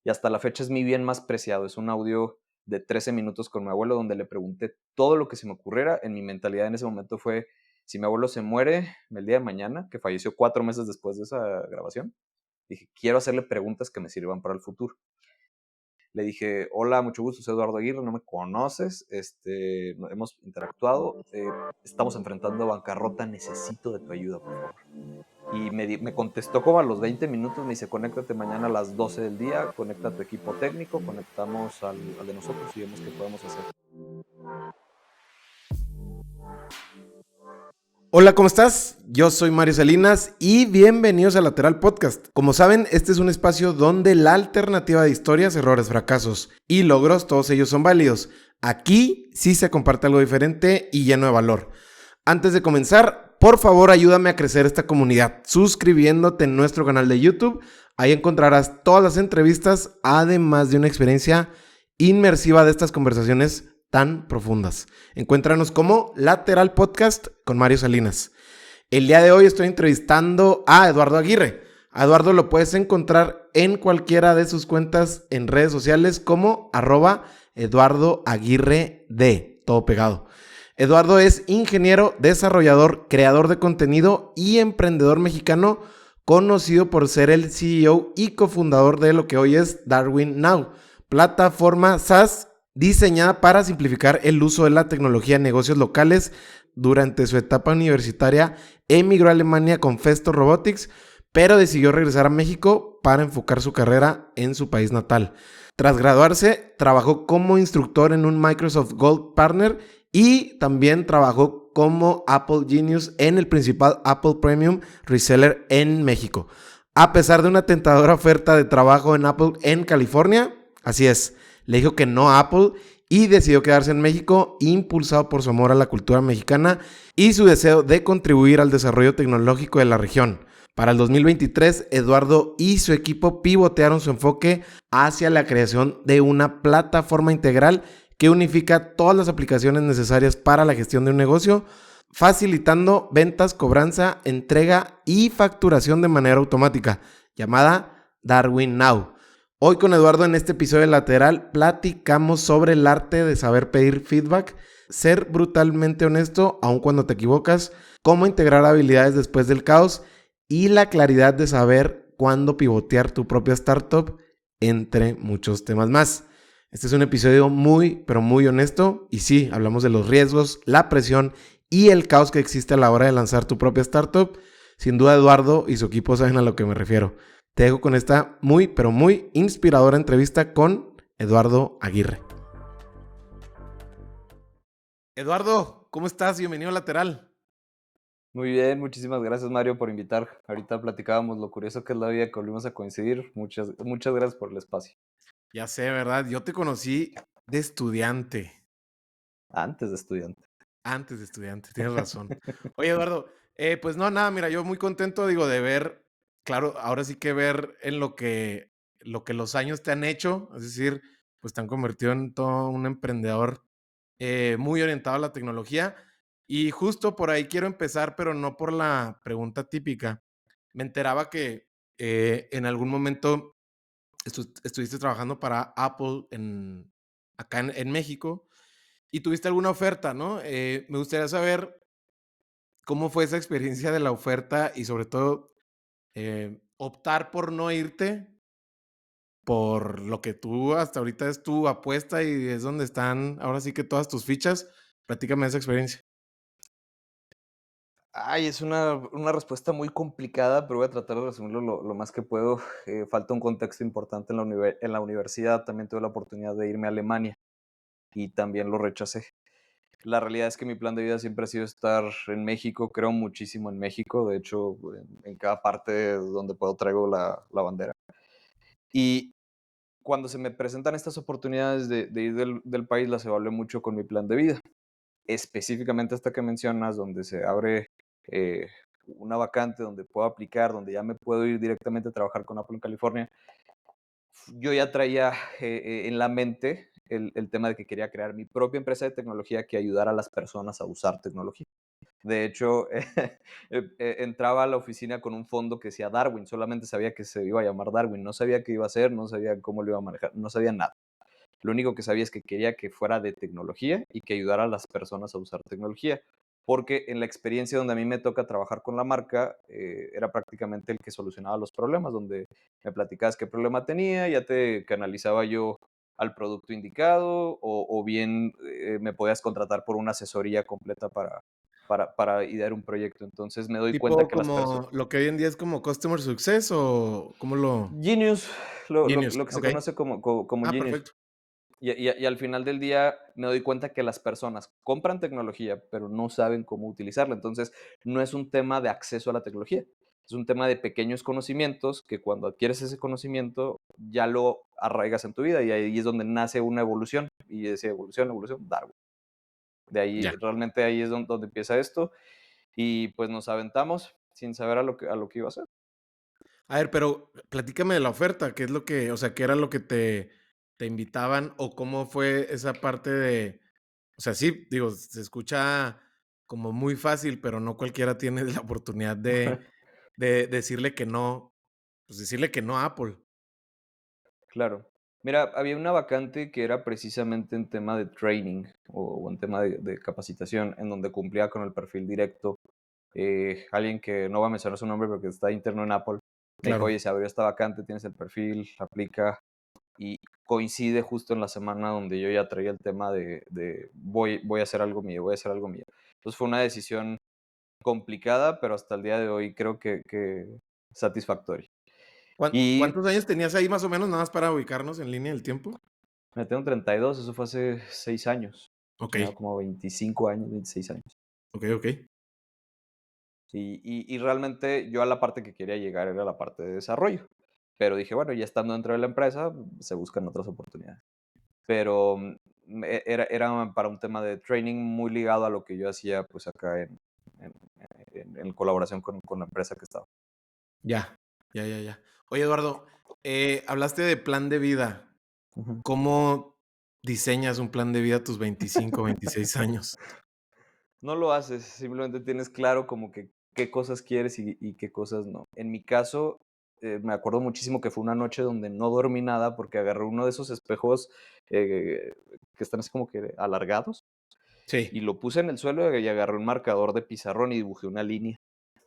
y hasta la fecha es mi bien más preciado. Es un audio de 13 minutos con mi abuelo donde le pregunté todo lo que se me ocurriera. En mi mentalidad en ese momento fue, si mi abuelo se muere el día de mañana, que falleció 4 meses después de esa grabación, dije, quiero hacerle preguntas que me sirvan para el futuro. Le dije, hola, mucho gusto, soy Eduardo Aguirre, no me conoces, hemos interactuado, estamos enfrentando bancarrota, necesito de tu ayuda, por favor. Y me contestó como a los 20 minutos, me dice, conéctate mañana a las 12 del día, conecta a tu equipo técnico, conectamos al de nosotros y vemos qué podemos hacer. Hola, ¿cómo estás? Yo soy Mario Salinas y bienvenidos a Lateral Podcast. Como saben, este es un espacio donde la alternativa de historias, errores, fracasos y logros, todos ellos son válidos. Aquí sí se comparte algo diferente y lleno de valor. Antes de comenzar, por favor ayúdame a crecer esta comunidad suscribiéndote en nuestro canal de YouTube. Ahí encontrarás todas las entrevistas, además de una experiencia inmersiva de estas conversaciones tan profundas. Encuéntranos como Lateral Podcast con Mario Salinas. El día de hoy estoy entrevistando a Eduardo Aguirre. A Eduardo lo puedes encontrar en cualquiera de sus cuentas en redes sociales como @EduardoAguirreD, todo pegado. Eduardo es ingeniero, desarrollador, creador de contenido y emprendedor mexicano, conocido por ser el CEO y cofundador de lo que hoy es Darwin Now, plataforma SaaS diseñada para simplificar el uso de la tecnología en negocios locales. Durante su etapa universitaria, emigró a Alemania con Festo Robotics, pero decidió regresar a México para enfocar su carrera en su país natal. Tras graduarse, trabajó como instructor en un Microsoft Gold Partner y también trabajó como Apple Genius en el principal Apple Premium Reseller en México. A pesar de una tentadora oferta de trabajo en Apple en California, así es, le dijo que no a Apple y decidió quedarse en México, impulsado por su amor a la cultura mexicana y su deseo de contribuir al desarrollo tecnológico de la región. Para el 2023, Eduardo y su equipo pivotearon su enfoque hacia la creación de una plataforma integral que unifica todas las aplicaciones necesarias para la gestión de un negocio, facilitando ventas, cobranza, entrega y facturación de manera automática, llamada Darwin Now. Hoy con Eduardo en este episodio de Lateral platicamos sobre el arte de saber pedir feedback, ser brutalmente honesto aun cuando te equivocas, cómo integrar habilidades después del caos y la claridad de saber cuándo pivotear tu propia startup, entre muchos temas más. Este es un episodio muy, pero muy honesto y sí, hablamos de los riesgos, la presión y el caos que existe a la hora de lanzar tu propia startup. Sin duda Eduardo y su equipo saben a lo que me refiero. Te dejo con esta muy, pero muy inspiradora entrevista con Eduardo Aguirre. Eduardo, ¿cómo estás? Bienvenido a Lateral. Muy bien, muchísimas gracias Mario por invitar. Ahorita platicábamos lo curioso que es la vida que volvimos a coincidir. Muchas gracias por el espacio. Ya sé, ¿verdad? Yo te conocí de estudiante, Antes de estudiante. antes de estudiante, tienes razón. Oye, Eduardo, pues no, nada, mira, yo muy contento, digo, de ver, claro, ahora sí que ver en lo que los años te han hecho, es decir, pues te han convertido en todo un emprendedor muy orientado a la tecnología. Y justo por ahí quiero empezar, pero no por la pregunta típica. Me enteraba que en algún momento estuviste trabajando para Apple acá en México y tuviste alguna oferta, ¿no? Me gustaría saber cómo fue esa experiencia de la oferta y sobre todo optar por no irte por lo que tú hasta ahorita es tu apuesta y es donde están ahora sí que todas tus fichas. Platícame esa experiencia. Ay, es una respuesta muy complicada, pero voy a tratar de resumirlo lo más que puedo. Falta un contexto importante en la universidad. También tuve la oportunidad de irme a Alemania y también lo rechacé. La realidad es que mi plan de vida siempre ha sido estar en México. Creo muchísimo en México. De hecho, en cada parte donde puedo traigo la bandera. Y cuando se me presentan estas oportunidades de ir del país, las evalué mucho con mi plan de vida. Específicamente esta que mencionas, donde se abre eh, una vacante donde puedo aplicar, donde ya me puedo ir directamente a trabajar con Apple en California. Yo ya traía en la mente el tema de que quería crear mi propia empresa de tecnología que ayudara a las personas a usar tecnología. De hecho, entraba a la oficina con un fondo que decía Darwin, solamente sabía que se iba a llamar Darwin, no sabía qué iba a hacer, no sabía cómo lo iba a manejar, no sabía nada. Lo único que sabía es que quería que fuera de tecnología y que ayudara a las personas a usar tecnología, porque en la experiencia donde a mí me toca trabajar con la marca, era prácticamente el que solucionaba los problemas, donde me platicabas qué problema tenía, ya te canalizaba yo al producto indicado, o bien me podías contratar por una asesoría completa para idear un proyecto. Entonces me doy cuenta Tipo que las personas... como lo que hoy en día es como Customer Success o ¿cómo lo? Genius, Genius, lo que se ok. conoce como Ah, Genius. perfecto. Y al final del día me doy cuenta que las personas compran tecnología, pero no saben cómo utilizarla. Entonces, no es un tema de acceso a la tecnología, es un tema de pequeños conocimientos que cuando adquieres ese conocimiento ya lo arraigas en tu vida y ahí es donde nace una evolución. Y esa evolución, evolución, Darwin. De ahí, Ya. realmente ahí es donde empieza esto y pues nos aventamos sin saber a lo que iba a hacer. A ver, pero platícame de la oferta, ¿qué es lo que, o sea, qué era lo que te invitaban o cómo fue esa parte de, o sea, sí, digo, se escucha como muy fácil, pero no cualquiera tiene la oportunidad de decirle que no, pues decirle que no a Apple. Claro. Mira, había una vacante que era precisamente en tema de training o en tema de capacitación, en donde cumplía con el perfil directo. Alguien que no va a mencionar su nombre porque está interno en Apple, me dijo, Claro, oye, se abrió esta vacante, tienes el perfil, aplica, y coincide justo en la semana donde yo ya traía el tema de voy a hacer algo mío, voy a hacer algo mío. Entonces fue una decisión complicada, pero hasta el día de hoy creo que satisfactoria. Y ¿Cuántos años tenías ahí más o menos, nada más para ubicarnos en línea del tiempo? me tengo 32, eso fue hace 6 años. Ok, Tenía como 25 años, 26 años. ok, ok. Y realmente yo a la parte que quería llegar era la parte de desarrollo. Pero dije, bueno, ya estando dentro de la empresa, se buscan otras oportunidades. Pero era para un tema de training muy ligado a lo que yo hacía pues acá en, en colaboración con la empresa que estaba. Ya, ya, ya, ya. Oye, Eduardo, hablaste de plan de vida. Ujú. ¿Cómo diseñas un plan de vida a tus 25, 26 años? No lo haces, simplemente tienes claro como que qué cosas quieres y qué cosas no. En mi caso, me acuerdo muchísimo que fue una noche donde no dormí nada porque agarré uno de esos espejos que están así como que alargados y Sí. lo puse en el suelo y agarré un marcador de pizarrón y dibujé una línea.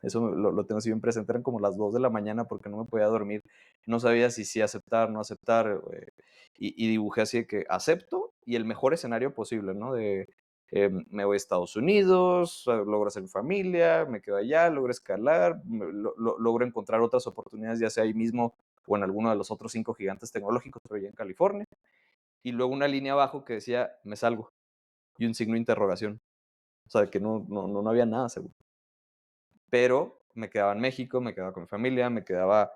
Eso lo tengo así bien presente, eran como las 2 de la mañana porque no me podía dormir. No sabía si sí aceptar, no aceptar, y dibujé así de que acepto y el mejor escenario posible, ¿no? Me voy a Estados Unidos, logro hacer familia, me quedo allá, logro escalar, logro encontrar otras oportunidades, ya sea ahí mismo o en alguno de los otros 5 gigantes tecnológicos, pero ya en California. Y luego una línea abajo que decía, me salgo, y un signo de interrogación. O sea, de que no había nada seguro. Pero me quedaba en México, me quedaba con mi familia, me quedaba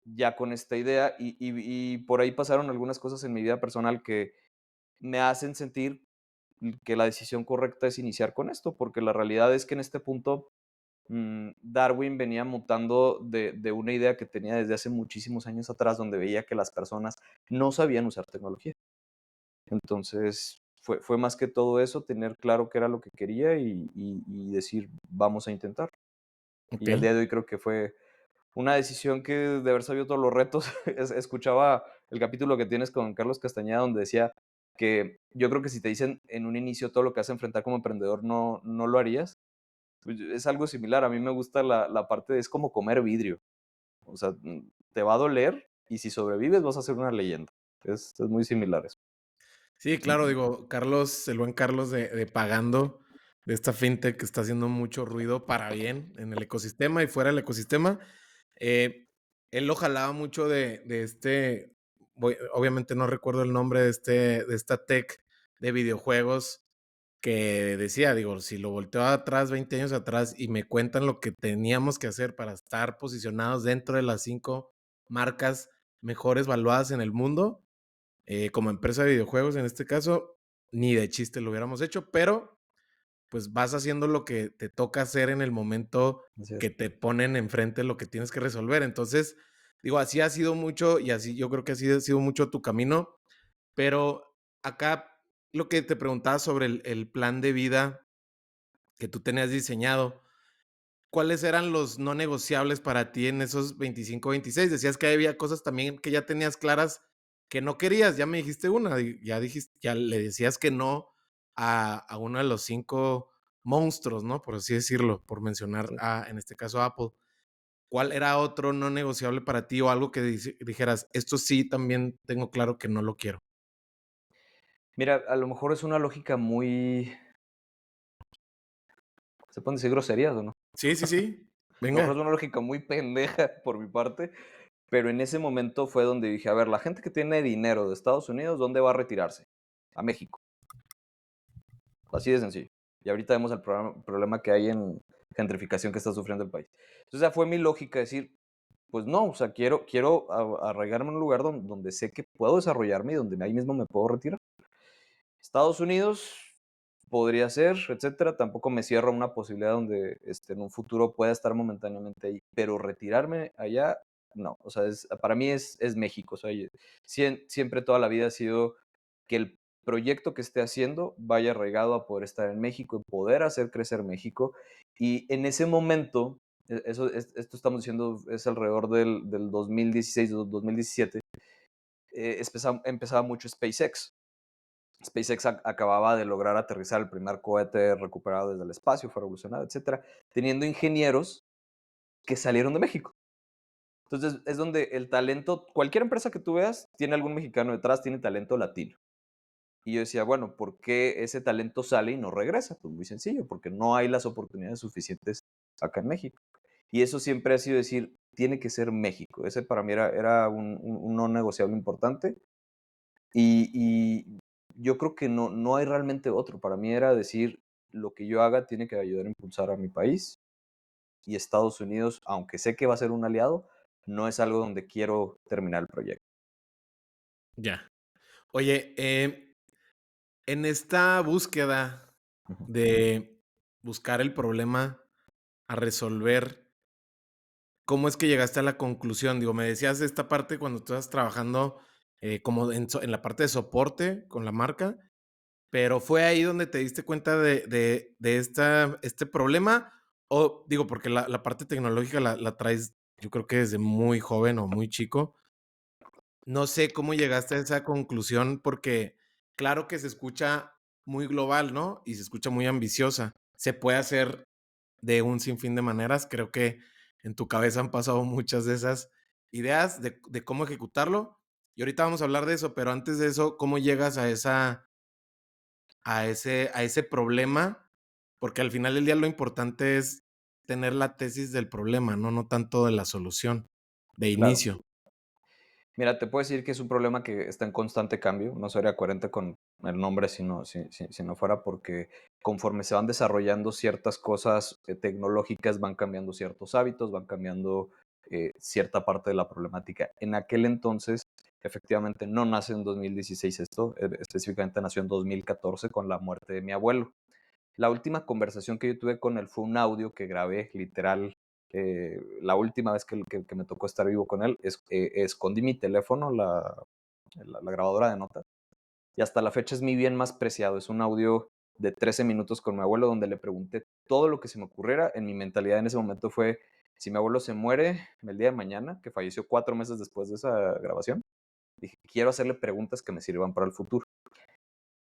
ya con esta idea y por ahí pasaron algunas cosas en mi vida personal que me hacen sentir que la decisión correcta es iniciar con esto, porque la realidad es que en este punto Darwin venía mutando de una idea que tenía desde hace muchísimos años atrás, donde veía que las personas no sabían usar tecnología. Entonces, fue más que todo eso, tener claro qué era lo que quería y decir, vamos a intentar. Ok. Y al día de hoy creo que fue una decisión que de haber sabido todos los retos, escuchaba el capítulo que tienes con Carlos Castañeda, donde decía que yo creo que si te dicen en un inicio todo lo que vas a enfrentar como emprendedor, no lo harías. Pues es algo similar, a mí me gusta la parte de es como comer vidrio, o sea, te va a doler y si sobrevives vas a ser una leyenda. Es muy similar eso. Sí, claro, Ujú. digo, Carlos, el buen Carlos de Pagando, de esta fintech que está haciendo mucho ruido para bien en el ecosistema y fuera del ecosistema. eh, Él lo jalaba mucho de este, obviamente no recuerdo el nombre de esta tech de videojuegos que decía, digo, si lo volteo atrás, 20 años atrás, y me cuentan lo que teníamos que hacer para estar posicionados dentro de las 5 marcas mejores valuadas en el mundo, como empresa de videojuegos en este caso, ni de chiste lo hubiéramos hecho, pero pues vas haciendo lo que te toca hacer en el momento Así es. que te ponen enfrente lo que tienes que resolver. Entonces, digo, así ha sido mucho y así yo creo que así ha sido mucho tu camino, pero acá lo que te preguntaba sobre el plan de vida, que tú tenías diseñado, ¿cuáles eran los no negociables para ti en esos 25, 26? Decías que había cosas también que ya tenías claras que no querías, ya me dijiste una, ya dijiste, ya le decías que no a uno de los 5 monstruos, ¿no? Por así decirlo, por mencionar Sí. en este caso Apple. ¿Cuál era otro no negociable para ti o algo que dijeras, esto sí también tengo claro que no lo quiero? Mira, a lo mejor es una lógica muy, ¿se pueden decir groserías o no? Sí, sí, sí. A lo mejor Venga. es una lógica muy pendeja por mi parte, pero en ese momento fue donde dije, a ver, la gente que tiene dinero de Estados Unidos, ¿dónde va a retirarse? A México, así de sencillo. Y ahorita vemos el problema que hay en gentrificación que está sufriendo el país. Entonces, esa fue mi lógica, decir, pues no, o sea, quiero arraigarme en un lugar donde sé que puedo desarrollarme y donde ahí mismo me puedo retirar. Estados Unidos podría ser, etcétera. Tampoco me cierro a una posibilidad donde en un futuro pueda estar momentáneamente ahí, pero retirarme allá, no. O sea, para mí es México. O sea, siempre toda la vida ha sido que el proyecto que esté haciendo vaya arraigado a poder estar en México y poder hacer crecer México. Y en ese momento, esto estamos diciendo, es alrededor del 2016, 2017, empezaba mucho SpaceX. SpaceX acababa de lograr aterrizar el primer cohete recuperado desde el espacio, fue revolucionario, etcétera, teniendo ingenieros que salieron de México. Entonces, es donde el talento, cualquier empresa que tú veas, tiene algún mexicano detrás, tiene talento latino. Y yo decía, bueno, ¿por qué ese talento sale y no regresa? Pues muy sencillo, porque no hay las oportunidades suficientes acá en México. Y eso siempre ha sido decir, tiene que ser México. Ese para mí era un no negociable importante. Y yo creo que no hay realmente otro. Para mí era decir, lo que yo haga tiene que ayudar a impulsar a mi país, y Estados Unidos, aunque sé que va a ser un aliado, no es algo donde quiero terminar el proyecto. Ya. Oye, en esta búsqueda Ujú. de buscar el problema a resolver, ¿cómo es que llegaste a la conclusión? Digo, me decías esta parte cuando tú estabas trabajando como en la parte de soporte con la marca, pero ¿fue ahí donde te diste cuenta de este problema? O digo, porque la parte tecnológica la traes, yo creo que desde muy joven o muy chico. No sé cómo llegaste a esa conclusión, porque claro que se escucha muy global, ¿no? Y se escucha muy ambiciosa. Se puede hacer de un sinfín de maneras. Creo que en tu cabeza han pasado muchas de esas ideas de cómo ejecutarlo. Y ahorita vamos a hablar de eso, pero antes de eso, ¿cómo llegas a ese problema? Porque al final del día lo importante es tener la tesis del problema, ¿no? No tanto de la solución de Claro. inicio. Mira, te puedo decir que es un problema que está en constante cambio. No sería coherente con el nombre si no fuera porque conforme se van desarrollando ciertas cosas tecnológicas, van cambiando ciertos hábitos, van cambiando cierta parte de la problemática. En aquel entonces, efectivamente, no nace en 2016 esto, específicamente nació en 2014 con la muerte de mi abuelo. La última conversación que yo tuve con él fue un audio que grabé, literal, la última vez que me tocó estar vivo con él, escondí mi teléfono, la grabadora de notas, y hasta la fecha es mi bien más preciado. Es un audio de 13 minutos con mi abuelo donde le pregunté todo lo que se me ocurriera. En mi mentalidad en ese momento fue, si mi abuelo se muere el día de mañana, que falleció 4 meses después de esa grabación, dije, quiero hacerle preguntas que me sirvan para el futuro.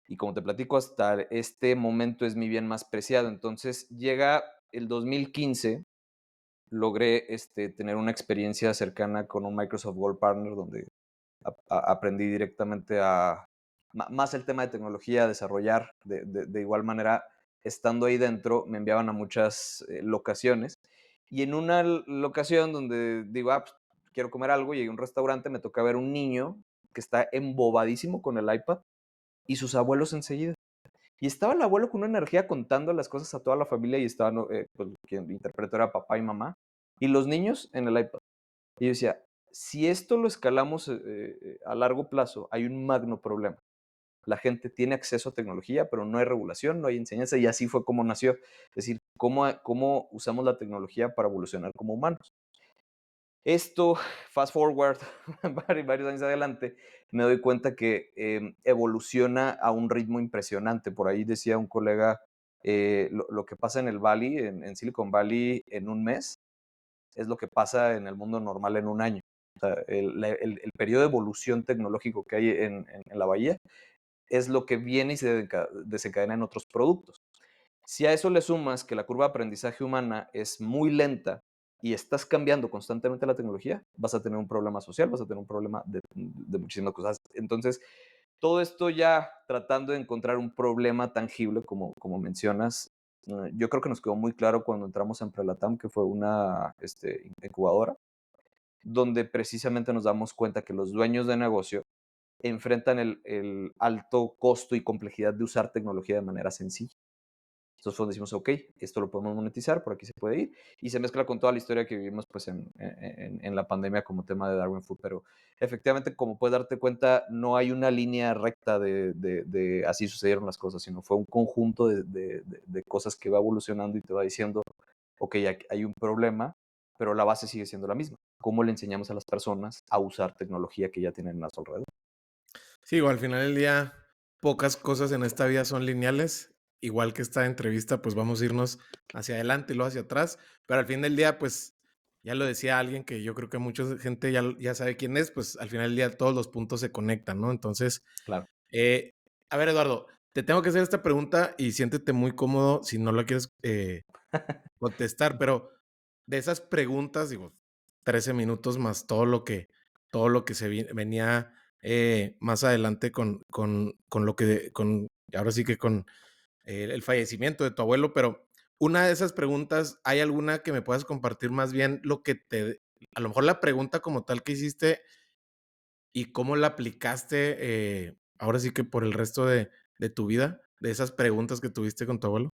Y como te platico, hasta este momento es mi bien más preciado. Entonces llega el 2015, logré tener una experiencia cercana con un Microsoft Gold Partner donde aprendí directamente más el tema de tecnología, desarrollar. De igual manera, estando ahí dentro, me enviaban a muchas locaciones. Y en una locación donde digo, pues, quiero comer algo, llegué a un restaurante, me toca ver un niño que está embobadísimo con el iPad y sus abuelos enseguida. Y estaba el abuelo con una energía contando las cosas a toda la familia y estaba, ¿no? Pues, quien interpretó era papá y mamá, y los niños en el iPad. Y yo decía, si esto lo escalamos a largo plazo, hay un magno problema. La gente tiene acceso a tecnología, pero no hay regulación, no hay enseñanza, y así fue como nació. Es decir, cómo usamos la tecnología para evolucionar como humanos. Esto, fast forward, varios años adelante, me doy cuenta que evoluciona a un ritmo impresionante. Por ahí decía un colega, Lo que pasa en el Valley, en Silicon Valley, en un mes, es lo que pasa en el mundo normal en un año. O sea, el periodo de evolución tecnológico que hay en la bahía es lo que viene y se desencadena en otros productos. Si a eso le sumas que la curva de aprendizaje humana es muy lenta y estás cambiando constantemente la tecnología, vas a tener un problema social, vas a tener un problema de muchísimas cosas. Entonces, todo esto ya tratando de encontrar un problema tangible, como mencionas, yo creo que nos quedó muy claro cuando entramos en Prelatam, que fue una incubadora, donde precisamente nos damos cuenta que los dueños de negocio enfrentan el alto costo y complejidad de usar tecnología de manera sencilla. Entonces fue donde decimos, ok, esto lo podemos monetizar, por aquí se puede ir, y se mezcla con toda la historia que vivimos pues en la pandemia como tema de Darwin Food, pero efectivamente, como puedes darte cuenta, no hay una línea recta de así sucedieron las cosas, sino fue un conjunto de cosas que va evolucionando y te va diciendo, ok, aquí hay un problema, pero la base sigue siendo la misma. ¿Cómo le enseñamos a las personas a usar tecnología que ya tienen a su alrededor? Sí, o al final del día, pocas cosas en esta vida son lineales. Igual que esta entrevista, pues vamos a irnos hacia adelante y luego hacia atrás. Pero al fin del día, pues ya lo decía alguien que yo creo que mucha gente ya sabe quién es, pues al final del día todos los puntos se conectan, ¿no? Entonces, Claro. eh, a ver, Eduardo, te tengo que hacer esta pregunta y siéntete muy cómodo si no la quieres contestar, pero de esas preguntas, digo, 13 minutos más todo lo que venía más adelante con lo que, ahora sí que con el fallecimiento de tu abuelo, pero una de esas preguntas, ¿hay alguna que me puedas compartir más bien a lo mejor la pregunta como tal que hiciste y cómo la aplicaste ahora sí que por el resto de tu vida, de esas preguntas que tuviste con tu abuelo?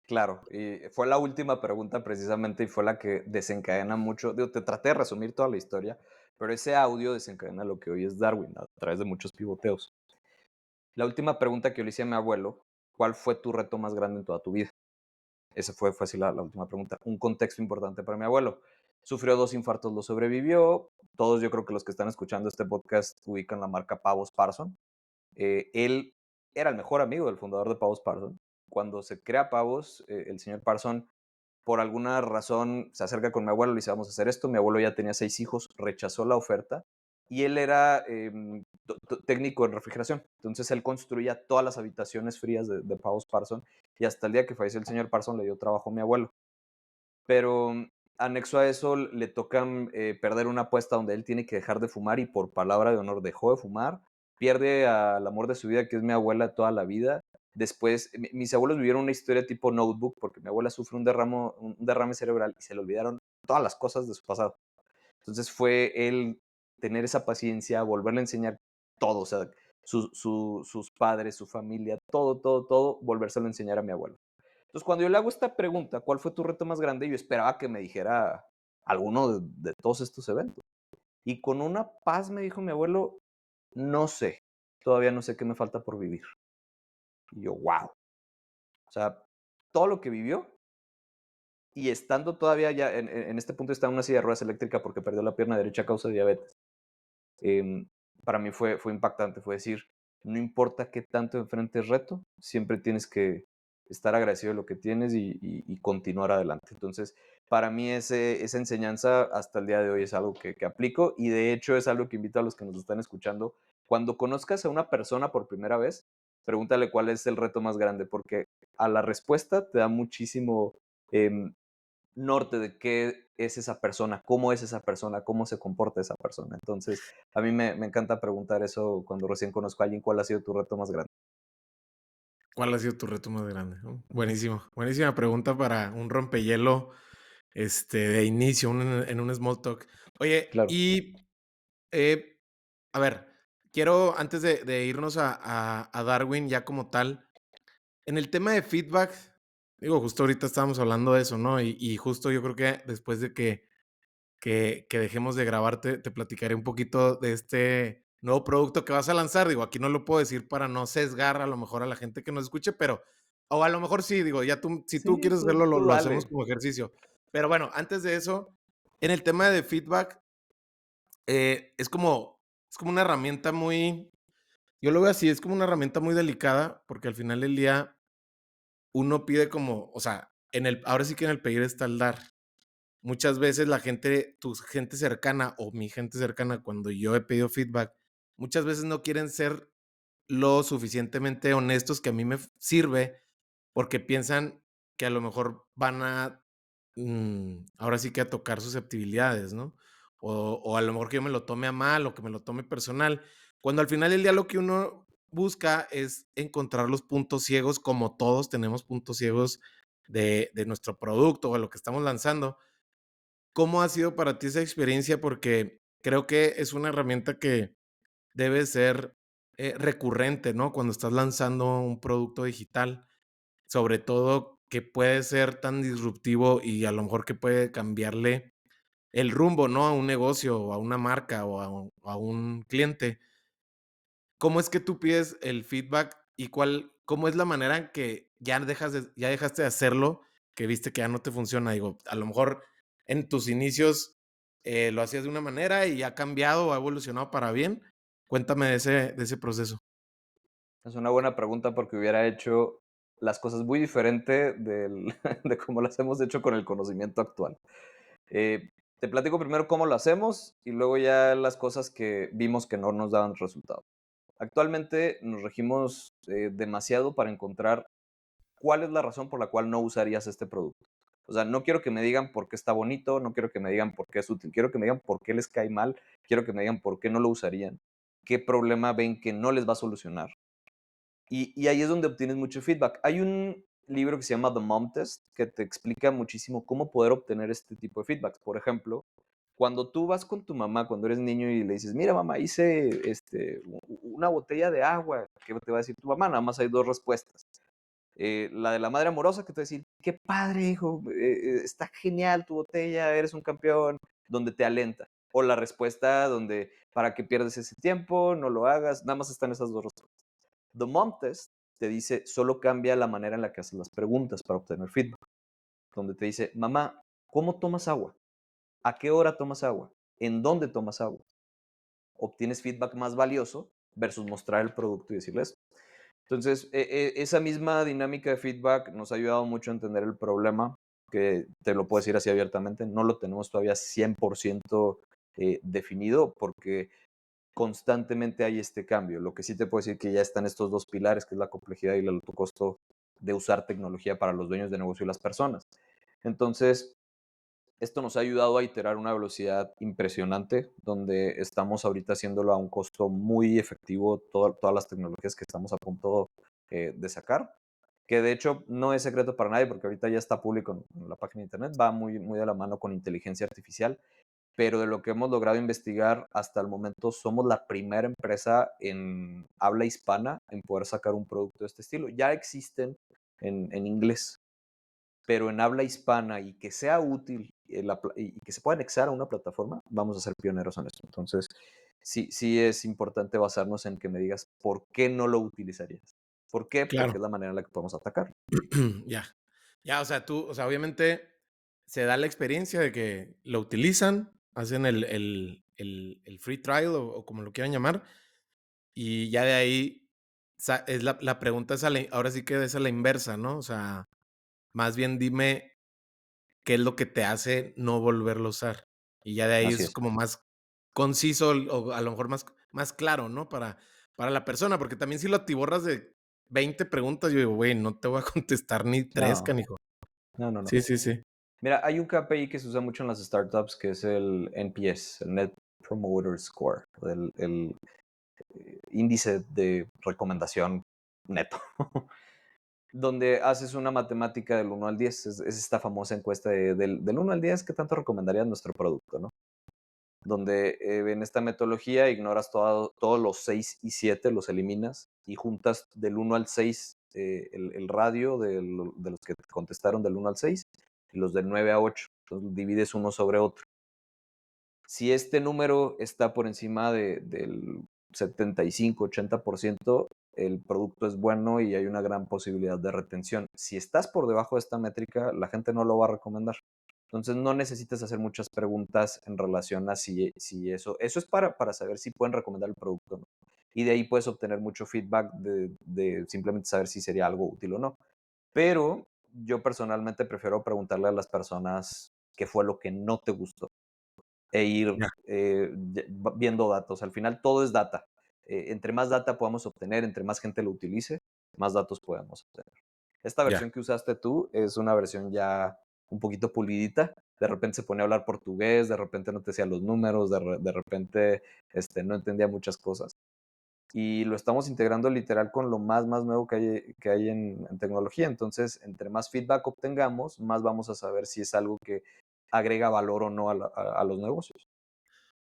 Claro, y fue la última pregunta precisamente y fue la que desencadena mucho. Digo, te traté de resumir toda la historia, pero ese audio desencadena lo que hoy es Darwin a través de muchos pivoteos. La última pregunta que yo le hice a mi abuelo, ¿cuál fue tu reto más grande en toda tu vida? Esa fue así la última pregunta. Un contexto importante para mi abuelo. Sufrió 2 infartos, lo sobrevivió. Todos yo creo que los que están escuchando este podcast ubican la marca Pavos Parson. Él era el mejor amigo del fundador de Pavos Parson. Cuando se crea Pavos, el señor Parson por alguna razón se acerca con mi abuelo, le dice, vamos a hacer esto. Mi abuelo ya tenía 6 hijos, rechazó la oferta y él era técnico en refrigeración. Entonces él construía todas las habitaciones frías de Pavos Parson y hasta el día que falleció el señor Parson le dio trabajo a mi abuelo. Pero anexo a eso le tocan perder una apuesta donde él tiene que dejar de fumar y por palabra de honor dejó de fumar, pierde al amor de su vida, que es mi abuela toda la vida. Después, mis abuelos vivieron una historia tipo Notebook, porque mi abuela sufre un derrame cerebral y se le olvidaron todas las cosas de su pasado. Entonces fue él tener esa paciencia, volverle a enseñar todo, o sea, sus padres, su familia, todo, todo, todo, volvérselo a enseñar a mi abuelo. Entonces, cuando yo le hago esta pregunta, ¿cuál fue tu reto más grande? Yo esperaba que me dijera alguno de todos estos eventos. Y con una paz me dijo mi abuelo, no sé, todavía no sé qué me falta por vivir. Y yo, wow. O sea, todo lo que vivió y estando todavía ya en este punto está en una silla de ruedas eléctrica porque perdió la pierna derecha a causa de diabetes. em, para mí fue impactante, fue decir, no importa qué tanto enfrentes reto, siempre tienes que estar agradecido de lo que tienes y continuar adelante. Entonces, para mí esa enseñanza hasta el día de hoy es algo que aplico y de hecho es algo que invito a los que nos están escuchando. Cuando conozcas a una persona por primera vez, pregúntale cuál es el reto más grande, porque a la respuesta te da muchísimo em, norte de qué es esa persona, cómo es esa persona, cómo se comporta esa persona. Entonces, a mí me encanta preguntar eso cuando recién conozco a alguien, ¿cuál ha sido tu reto más grande? ¿Cuál ha sido tu reto más grande? ¿No? Buenísimo. Buenísima pregunta para un rompehielo, de inicio, en un small talk. Oye, Claro, y eh, a ver, quiero antes de irnos a Darwin ya como tal, en el tema de feedback, digo, justo ahorita estábamos hablando de eso, ¿no? Y justo yo creo que después de que dejemos de grabar, te platicaré un poquito de este nuevo producto que vas a lanzar. Digo, aquí no lo puedo decir para no sesgar a lo mejor a la gente que nos escuche, pero, o a lo mejor sí, digo, ya tú, si tú sí, quieres hacerlo, tú lo hacemos dale. como ejercicio. Pero bueno, antes de eso, en el tema de feedback, es como una herramienta muy, yo lo veo así, es como una herramienta muy delicada, porque al final del día uno pide como, o sea, ahora sí que en el pedir está el dar. Muchas veces la gente, tu gente cercana o mi gente cercana, cuando yo he pedido feedback, muchas veces no quieren ser lo suficientemente honestos que a mí me sirve porque piensan que a lo mejor van a, ahora sí que a tocar susceptibilidades, ¿no? O a lo mejor que yo me lo tome a mal o que me lo tome personal, cuando al final del día lo que uno busca es encontrar los puntos ciegos, como todos tenemos puntos ciegos de nuestro producto o de lo que estamos lanzando. ¿Cómo ha sido para ti esa experiencia? Porque creo que es una herramienta que debe ser recurrente, ¿no? Cuando estás lanzando un producto digital, sobre todo que puede ser tan disruptivo y a lo mejor que puede cambiarle el rumbo, ¿no? A un negocio o a una marca o a un cliente. ¿Cómo es que tú pides el feedback y cómo es la manera en que ya dejaste de hacerlo, que viste que ya no te funciona? Digo, a lo mejor en tus inicios lo hacías de una manera y ha cambiado o ha evolucionado para bien. Cuéntame de ese proceso. Es una buena pregunta porque hubiera hecho las cosas muy diferente de cómo las hemos hecho con el conocimiento actual. Te platico primero cómo lo hacemos y luego ya las cosas que vimos que no nos daban resultado. Actualmente nos regimos demasiado para encontrar cuál es la razón por la cual no usarías este producto. O sea, no quiero que me digan por qué está bonito, no quiero que me digan por qué es útil, quiero que me digan por qué les cae mal, quiero que me digan por qué no lo usarían, qué problema ven que no les va a solucionar. Y ahí es donde obtienes mucho feedback. Hay un libro que se llama The Mom Test que te explica muchísimo cómo poder obtener este tipo de feedbacks. Por ejemplo, cuando tú vas con tu mamá, cuando eres niño y le dices, mira mamá, hice una botella de agua, ¿qué te va a decir tu mamá? Nada más hay dos respuestas. La de la madre amorosa que te va a decir, qué padre hijo, está genial tu botella, eres un campeón, donde te alenta. O la respuesta donde, ¿para qué pierdes ese tiempo? No lo hagas. Nada más están esas dos respuestas. The Mom Test te dice, solo cambia la manera en la que haces las preguntas para obtener feedback. Donde te dice, mamá, ¿cómo tomas agua? ¿A qué hora tomas agua? ¿En dónde tomas agua? Obtienes feedback más valioso versus mostrar el producto y decirles. Entonces, esa misma dinámica de feedback nos ha ayudado mucho a entender el problema, que te lo puedo decir así abiertamente, no lo tenemos todavía 100% definido porque constantemente hay este cambio. Lo que sí te puedo decir que ya están estos dos pilares, que es la complejidad y el alto costo de usar tecnología para los dueños de negocio y las personas. Entonces, esto nos ha ayudado a iterar una velocidad impresionante, donde estamos ahorita haciéndolo a un costo muy efectivo, todas las tecnologías que estamos a punto de sacar, que de hecho no es secreto para nadie, porque ahorita ya está público en la página de internet, va muy, muy de la mano con inteligencia artificial, pero de lo que hemos logrado investigar hasta el momento, somos la primera empresa en habla hispana en poder sacar un producto de este estilo. Ya existen en inglés, pero en habla hispana y que sea útil y que se pueda anexar a una plataforma, vamos a ser pioneros en esto. Entonces, sí, sí es importante basarnos en que me digas por qué no lo utilizarías. ¿Por qué? Porque Claro. es la manera en la que podemos atacar. Ya. Ya, o sea, obviamente se da la experiencia de que lo utilizan, hacen el free trial o como lo quieran llamar, y ya de ahí es la pregunta es ahora sí que es a la inversa, ¿no? O sea, más bien dime qué es lo que te hace no volverlo a usar. Y ya de ahí Así es es. como más conciso o a lo mejor más claro, ¿no? Para la persona, porque también si lo atiborras de 20 preguntas, yo digo, güey, no te voy a contestar ni 3, No, canijo. no, no, no. Sí, sí, sí. Mira, hay un KPI que se usa mucho en las startups que es el NPS, el Net Promoter Score, el índice de recomendación neto, donde haces una matemática del 1 al 10. Es esta famosa encuesta del 1 al 10, ¿qué tanto recomendarías nuestro producto? ¿No? Donde en esta metodología ignoras todos los 6 y 7, los eliminas y juntas del 1 al 6 el radio de los que contestaron del 1 al 6 y los del 9 a 8. Entonces divides uno sobre otro. Si este número está por encima del 75-80%, el producto es bueno y hay una gran posibilidad de retención. Si estás por debajo de esta métrica, la gente no lo va a recomendar. Entonces no necesitas hacer muchas preguntas en relación a si eso es para saber si pueden recomendar el producto o no. Y de ahí puedes obtener mucho feedback de simplemente saber si sería algo útil o no. pero yo personalmente prefiero preguntarle a las personas qué fue lo que no te gustó e ir Ya, viendo datos. Al final todo es data. Entre más data podamos obtener, entre más gente lo utilice, más datos podemos obtener. Esta ya, versión que usaste tú es una versión ya un poquito pulidita. De repente se pone a hablar portugués, de repente no te decía los números, de repente no entendía muchas cosas. Y lo estamos integrando literal con lo más nuevo que hay en tecnología. Entonces, entre más feedback obtengamos, más vamos a saber si es algo que agrega valor o no a los negocios.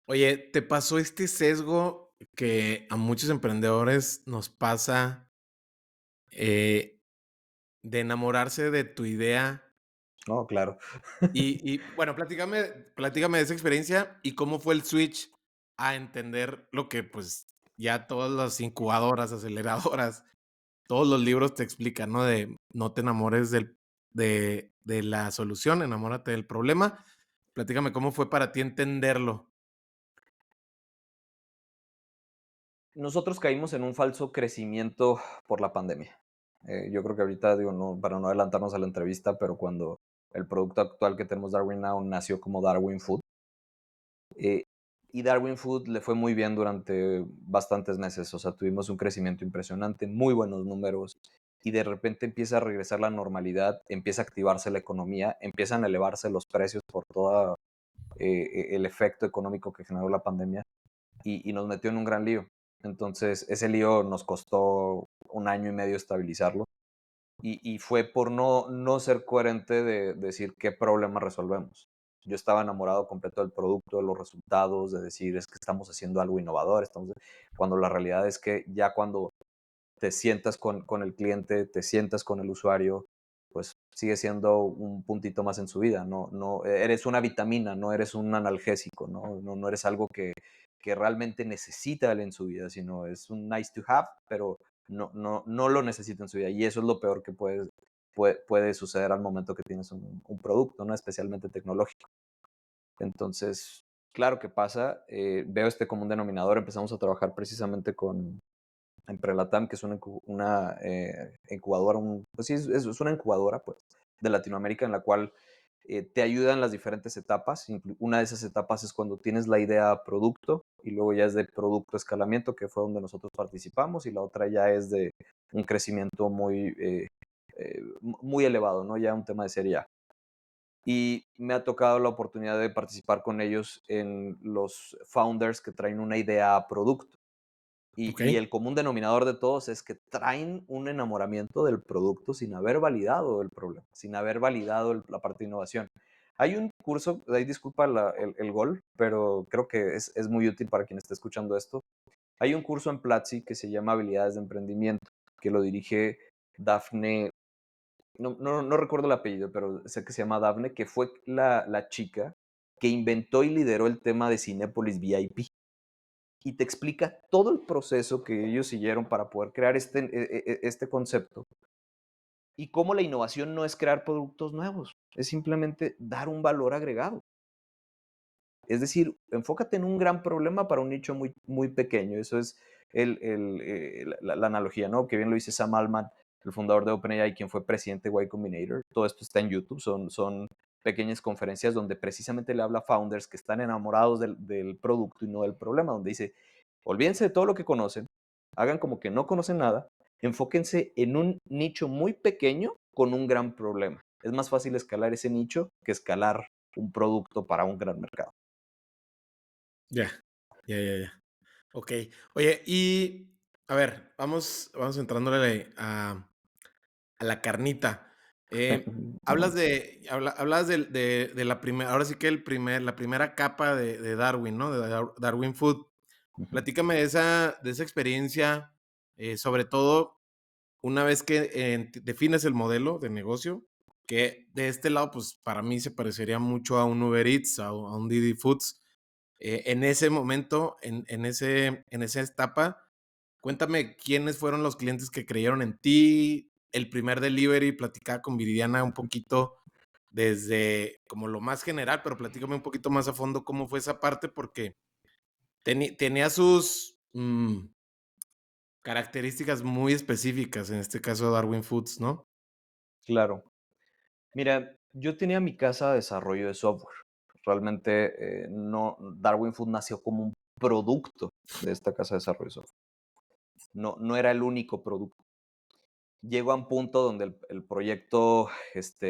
Oye, ¿te pasó este sesgo que a muchos emprendedores nos pasa, eh, de enamorarse de tu idea? No, claro. Bueno, platícame de esa experiencia y cómo fue el switch a entender lo que, pues, ya todas las incubadoras, aceleradoras, todos los libros te explican, ¿no? De no te enamores de la solución, enamórate del problema. Platícame cómo fue para ti entenderlo. Nosotros caímos en un falso crecimiento por la pandemia. Yo creo que ahorita, digo, no, para no adelantarnos a la entrevista, pero cuando el producto actual que tenemos, Darwin Now, nació como Darwin Food, eh, y Darwin Food le fue muy bien durante bastantes meses. O sea, tuvimos un crecimiento impresionante, muy buenos números, y de repente empieza a regresar la normalidad, empieza a activarse la economía, empiezan a elevarse los precios por todo el efecto económico que generó la pandemia y nos metió en un gran lío. Entonces, ese lío nos costó un año y medio estabilizarlo y fue por no ser coherente de decir qué problema resolvemos. Yo estaba enamorado completo del producto, de los resultados, de decir es que estamos haciendo algo innovador, cuando la realidad es que ya cuando te sientas con el cliente, te sientas con el usuario, pues sigue siendo un puntito más en su vida, no eres una vitamina, no eres un analgésico, no eres algo que realmente necesita él en su vida, sino es un nice to have, pero no lo necesita en su vida. Y eso es lo peor que puede suceder al momento que tienes un producto, ¿no? Especialmente tecnológico. Entonces, claro que pasa, veo este común denominador, empezamos a trabajar precisamente con en Prelatam, que es una incubadora, pues sí, es una incubadora pues, de Latinoamérica en la cual te ayuda en las diferentes etapas. Una de esas etapas es cuando tienes la idea producto y luego ya es de producto escalamiento, que fue donde nosotros participamos, y la otra ya es de un crecimiento muy elevado, ¿no? Ya un tema de serie A. Y me ha tocado la oportunidad de participar con ellos en los founders que traen una idea a producto. Y Okey. el común denominador de todos es que traen un enamoramiento del producto sin haber validado el problema, sin haber validado la parte de innovación. Hay un curso, ahí disculpa el gol, pero creo que es muy útil para quien esté escuchando esto. Hay un curso en Platzi que se llama Habilidades de Emprendimiento, que lo dirige Dafne, no recuerdo el apellido, pero sé que se llama Dafne, que fue la chica que inventó y lideró el tema de Cinépolis VIP y te explica todo el proceso que ellos siguieron para poder crear este concepto y cómo la innovación no es crear productos nuevos, es simplemente dar un valor agregado. Es decir, enfócate en un gran problema para un nicho muy pequeño. Eso es la analogía, ¿no? Que bien lo dice Sam Altman, el fundador de OpenAI, quien fue presidente de Y Combinator. Todo esto está en YouTube, son pequeñas conferencias donde precisamente le habla a founders que están enamorados del producto y no del problema, donde dice, olvídense de todo lo que conocen, hagan como que no conocen nada, enfóquense en un nicho muy pequeño con un gran problema. Es más fácil escalar ese nicho que escalar un producto para un gran mercado. Ya, ya. Okey. Oye, y a ver, vamos entrándole a la carnita. Hablas hablabas de la primera, ahora sí que la primera capa de Darwin, ¿no? De Darwin Food. Ujú. Platícame de esa experiencia, sobre todo una vez que, defines el modelo de negocio, que de este lado, pues, para mí se parecería mucho a un Uber Eats, a un Didi Foods. En ese momento, en esa etapa, cuéntame quiénes fueron los clientes que creyeron en ti, el primer delivery, platicaba con Viridiana un poquito desde como lo más general, pero platícame un poquito más a fondo cómo fue esa parte, porque tenía sus características muy específicas, en este caso Darwin Foods, ¿no? Claro. Mira, yo tenía mi casa de desarrollo de software. Realmente, no, Darwin Food nació como un producto de esta casa de desarrollo de software. No era el único producto. Llego a un punto donde el proyecto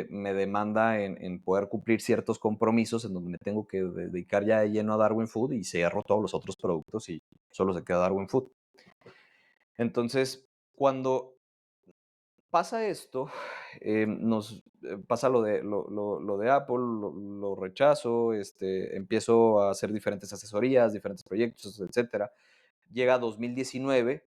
me demanda en poder cumplir ciertos compromisos, en donde me tengo que dedicar ya de lleno a Darwin Food y cierro todos los otros productos y solo se queda Darwin Food. Entonces, cuando pasa esto, pasa lo de Apple, lo rechazo, empiezo a hacer diferentes asesorías, diferentes proyectos, etcétera. Llega 2019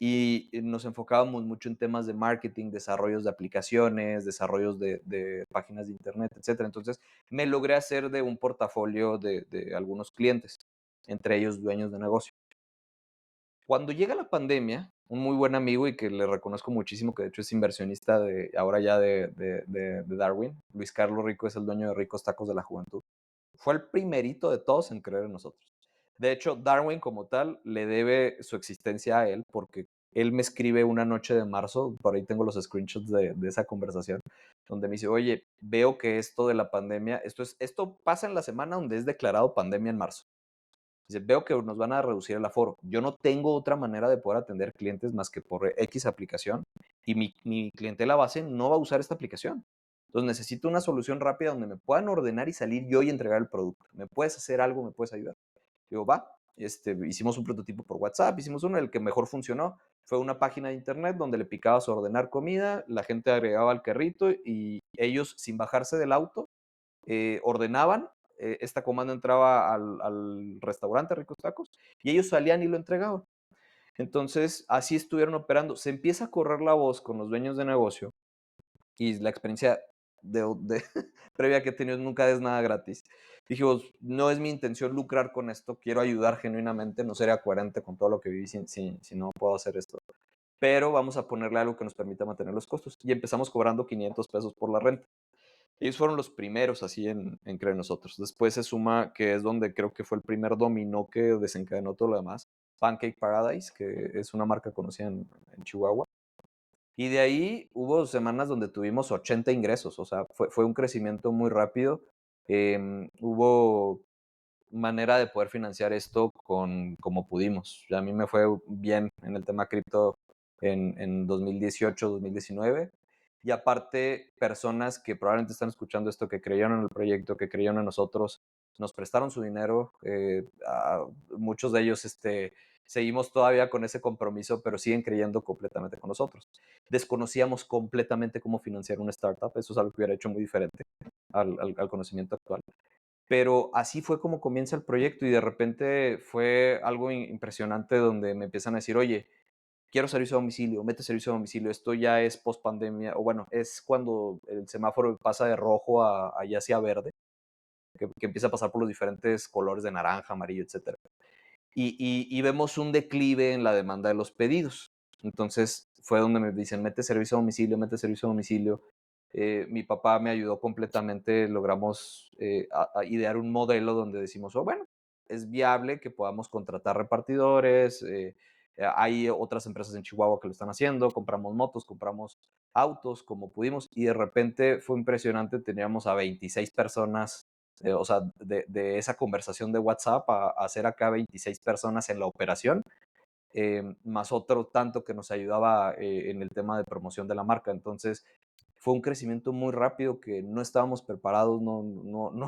y nos enfocábamos mucho en temas de marketing, desarrollos de aplicaciones, desarrollos de páginas de internet, etcétera. Entonces, me logré hacer de un portafolio de algunos clientes, entre ellos dueños de negocio. Cuando llega la pandemia, un muy buen amigo y que le reconozco muchísimo, que de hecho es inversionista ahora ya de Darwin, Luis Carlos Rico es el dueño de Ricos Tacos de la Juventud. Fue el primerito de todos en creer en nosotros. De hecho, Darwin como tal le debe su existencia a él porque él me escribe una noche de marzo, por ahí tengo los screenshots de esa conversación, donde me dice, oye, veo que esto de la pandemia, esto pasa en la semana donde es declarado pandemia en marzo. Dice, veo que nos van a reducir el aforo. Yo no tengo otra manera de poder atender clientes más que por X aplicación y mi clientela base no va a usar esta aplicación. Entonces necesito una solución rápida donde me puedan ordenar y salir yo y entregar el producto. ¿Me puedes hacer algo? ¿Me puedes ayudar? Digo, va. Hicimos un prototipo por WhatsApp, hicimos uno, el que mejor funcionó fue una página de internet donde le picabas a ordenar comida, la gente agregaba al carrito y ellos sin bajarse del auto ordenaban, esta comanda entraba al restaurante Ricos Tacos y ellos salían y lo entregaban. Entonces, así estuvieron operando. Se empieza a correr la voz con los dueños de negocio y la experiencia de previa que he tenido nunca es nada gratis. Dijimos, no es mi intención lucrar con esto, quiero ayudar genuinamente, no sería coherente con todo lo que viví si no puedo hacer esto. Pero vamos a ponerle algo que nos permita mantener los costos. Y empezamos cobrando 500 pesos por la renta. Ellos fueron los primeros así en creer en nosotros. Después se suma, que es donde creo que fue el primer dominó que desencadenó todo lo demás, Pancake Paradise, que es una marca conocida en Chihuahua. Y de ahí hubo semanas donde tuvimos 80 ingresos, o sea, fue un crecimiento muy rápido. Hubo manera de poder financiar esto como pudimos. A mí me fue bien en el tema cripto en 2018, 2019. Y aparte, personas que probablemente están escuchando esto, que creyeron en el proyecto, que creyeron en nosotros, nos prestaron su dinero. Muchos de ellos seguimos todavía con ese compromiso, pero siguen creyendo completamente con nosotros. Desconocíamos completamente cómo financiar una startup. Eso es algo que hubiera hecho muy diferente al conocimiento actual. Pero así fue como comienza el proyecto y de repente fue algo impresionante donde me empiezan a decir, oye, quiero servicio a domicilio, mete servicio a domicilio, esto ya es post pandemia, o bueno, es cuando el semáforo pasa de rojo a ya hacia verde, que empieza a pasar por los diferentes colores de naranja, amarillo, etcétera. Y vemos un declive en la demanda de los pedidos. Entonces fue donde me dicen, mete servicio a domicilio, mete servicio a domicilio. Mi papá me ayudó completamente, logramos a idear un modelo donde decimos, oh, bueno, es viable que podamos contratar repartidores, hay otras empresas en Chihuahua que lo están haciendo, compramos motos, compramos autos como pudimos y de repente fue impresionante, teníamos a 26 personas, o sea, de esa conversación de WhatsApp a hacer acá 26 personas en la operación, más otro tanto que nos ayudaba en el tema de promoción de la marca. Entonces, fue un crecimiento muy rápido que no estábamos preparados, no,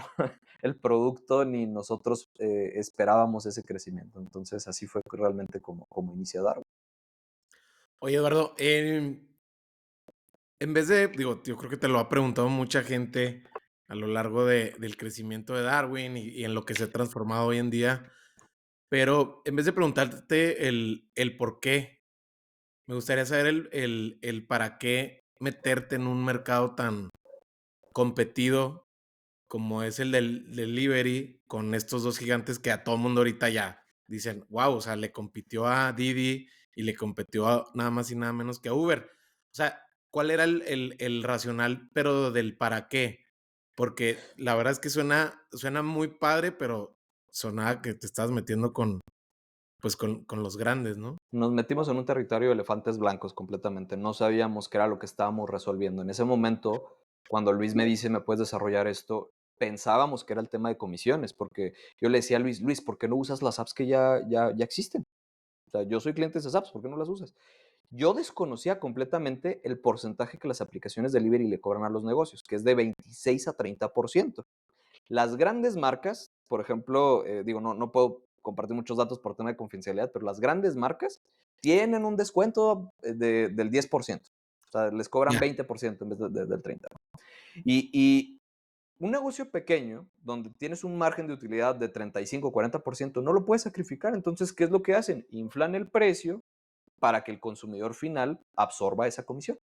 el producto ni nosotros esperábamos ese crecimiento. Entonces, así fue realmente como inicia Darwin. Oye, Eduardo, en vez de, digo, yo creo que te lo ha preguntado mucha gente a lo largo del crecimiento de Darwin y en lo que se ha transformado hoy en día, pero en vez de preguntarte el por qué, me gustaría saber el para qué meterte en un mercado tan competido como es el del delivery, con estos dos gigantes que a todo mundo ahorita ya dicen, wow, o sea, le compitió a Didi y le compitió nada más y nada menos que a Uber. O sea, ¿cuál era el racional, pero del para qué? Porque la verdad es que suena muy padre, pero sonaba que te estás metiendo pues con los grandes, ¿no? Nos metimos en un territorio de elefantes blancos completamente. No sabíamos qué era lo que estábamos resolviendo. En ese momento, cuando Luis me dice, ¿me puedes desarrollar esto? Pensábamos que era el tema de comisiones, porque yo le decía a Luis, Luis, ¿por qué no usas las apps que ya existen? O sea, yo soy cliente de esas apps, ¿por qué no las usas? Yo desconocía completamente el porcentaje que las aplicaciones delivery le cobran a los negocios, que es de 26 a 30%. Las grandes marcas, por ejemplo, digo, no puedo compartir muchos datos por tema de confidencialidad, pero las grandes marcas tienen un descuento del 10%. O sea, les cobran Ya. 20% en vez del 30%. Y un negocio pequeño, donde tienes un margen de utilidad de 35-40%, no lo puedes sacrificar. Entonces, ¿qué es lo que hacen? Inflan el precio para que el consumidor final absorba esa comisión.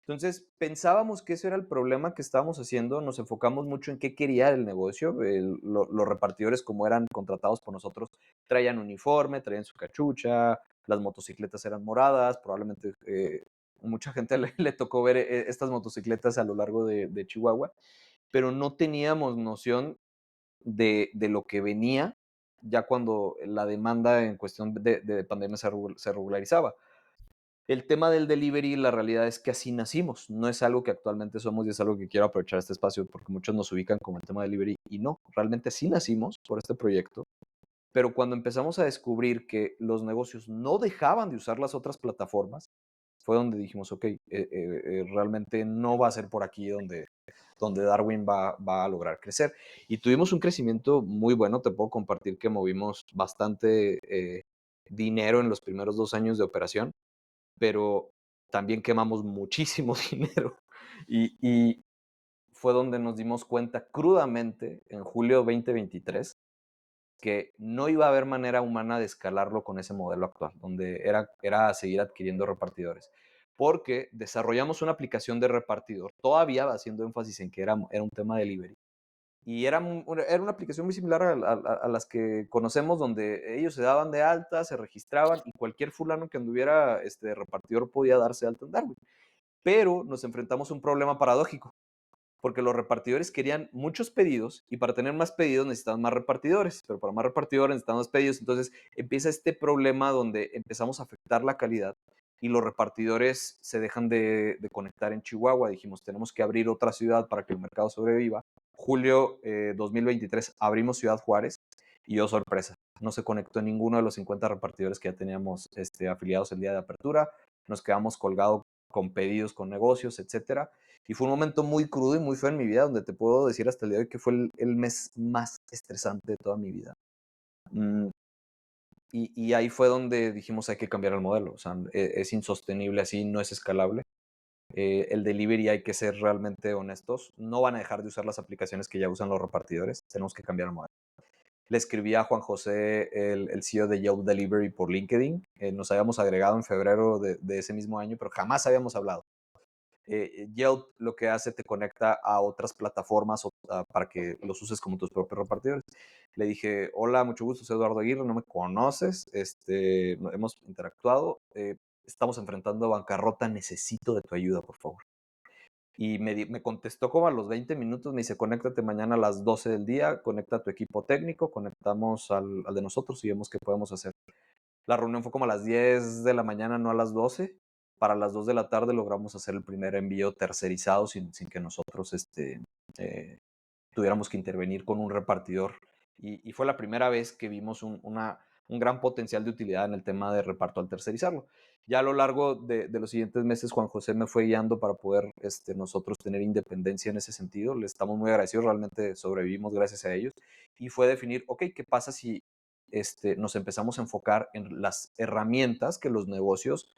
Entonces, pensábamos que ese era el problema que estábamos haciendo, nos enfocamos mucho en qué quería el negocio, los repartidores como eran contratados por nosotros, traían uniforme, traían su cachucha, las motocicletas eran moradas, probablemente mucha gente le tocó ver estas motocicletas a lo largo de Chihuahua, pero no teníamos noción de lo que venía ya cuando la demanda en cuestión de pandemia se regularizaba. El tema del delivery, la realidad es que así nacimos. No es algo que actualmente somos y es algo que quiero aprovechar este espacio porque muchos nos ubican como el tema del delivery y no, realmente sí nacimos por este proyecto. Pero cuando empezamos a descubrir que los negocios no dejaban de usar las otras plataformas, fue donde dijimos, ok, realmente no va a ser por aquí donde Darwin va a lograr crecer. Y tuvimos un crecimiento muy bueno, te puedo compartir que movimos bastante dinero en los primeros 2 años de operación, pero también quemamos muchísimo dinero. Y fue donde nos dimos cuenta crudamente en julio 2023 que no iba a haber manera humana de escalarlo con ese modelo actual, donde era seguir adquiriendo repartidores. Porque desarrollamos una aplicación de repartidor, todavía haciendo énfasis en que era un tema de delivery. Y era una aplicación muy similar a las que conocemos, donde ellos se daban de alta, se registraban y cualquier fulano que anduviera de repartidor podía darse de alta en Darwin. Pero nos enfrentamos a un problema paradójico, porque los repartidores querían muchos pedidos y para tener más pedidos necesitaban más repartidores, pero para más repartidores necesitaban más pedidos. Entonces empieza este problema donde empezamos a afectar la calidad y los repartidores se dejan de conectar en Chihuahua. Dijimos, tenemos que abrir otra ciudad para que el mercado sobreviva. Julio 2023 abrimos Ciudad Juárez y, oh sorpresa, no se conectó ninguno de los 50 repartidores que ya teníamos afiliados el día de apertura. Nos quedamos colgados con pedidos, con negocios, etcétera. Y fue un momento muy crudo y muy feo en mi vida, donde te puedo decir hasta el día de hoy que fue el mes más estresante de toda mi vida. Mm, y ahí fue donde dijimos hay que cambiar el modelo. O sea, es insostenible así, no es escalable. El delivery hay que ser realmente honestos. No van a dejar de usar las aplicaciones que ya usan los repartidores. Tenemos que cambiar el modelo. Le escribí a Juan José, el CEO de Yelp Delivery, por LinkedIn. Nos habíamos agregado en febrero de ese mismo año, pero jamás habíamos hablado. Yelp lo que hace te conecta a otras plataformas para que los uses como tus propios repartidores. Le dije, hola, mucho gusto, soy Eduardo Aguirre, no me conoces, hemos interactuado, estamos enfrentando bancarrota, necesito de tu ayuda, por favor. Y me contestó como a los 20 minutos, me dice, conéctate mañana a las 12 del día, conecta a tu equipo técnico, conectamos al de nosotros y vemos qué podemos hacer. La reunión fue como a las 10 de la mañana, no a las 12. Para las 2 de la tarde logramos hacer el primer envío tercerizado sin que nosotros eh, tuviéramos que intervenir con un repartidor. Y fue la primera vez que vimos un gran potencial de utilidad en el tema de reparto al tercerizarlo. Ya a lo largo de los siguientes meses, Juan José me fue guiando para poder nosotros tener independencia en ese sentido. Le estamos muy agradecidos, realmente sobrevivimos gracias a ellos. Y fue definir, ok, ¿qué pasa si nos empezamos a enfocar en las herramientas que los negocios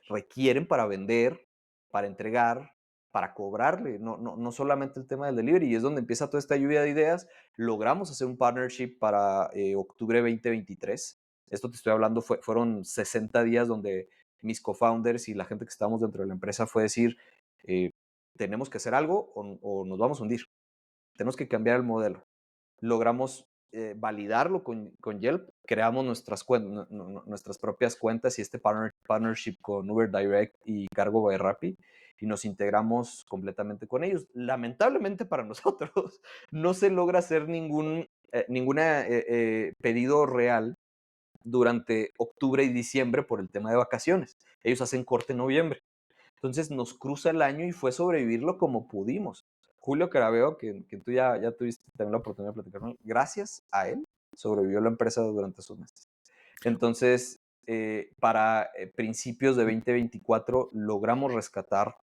requieren para vender, para entregar, para cobrarle, no solamente el tema del delivery, y es donde empieza toda esta lluvia de ideas. Logramos hacer un partnership para octubre 2023. Esto te estoy hablando, fueron 60 días donde mis co-founders y la gente que estábamos dentro de la empresa fue decir, tenemos que hacer algo o nos vamos a hundir, tenemos que cambiar el modelo. Logramos validarlo con Yelp, creamos nuestras propias cuentas y partnership con Uber Direct y Cargo by Rappi y nos integramos completamente con ellos. Lamentablemente para nosotros no se logra hacer ningún pedido real durante octubre y diciembre por el tema de vacaciones. Ellos hacen corte en noviembre. Entonces nos cruza el año y fue sobrevivirlo como pudimos. Julio Caraveo, que tú ya tuviste también la oportunidad de platicar con él, gracias a él sobrevivió la empresa durante esos meses. Entonces, para principios de 2024 logramos rescatar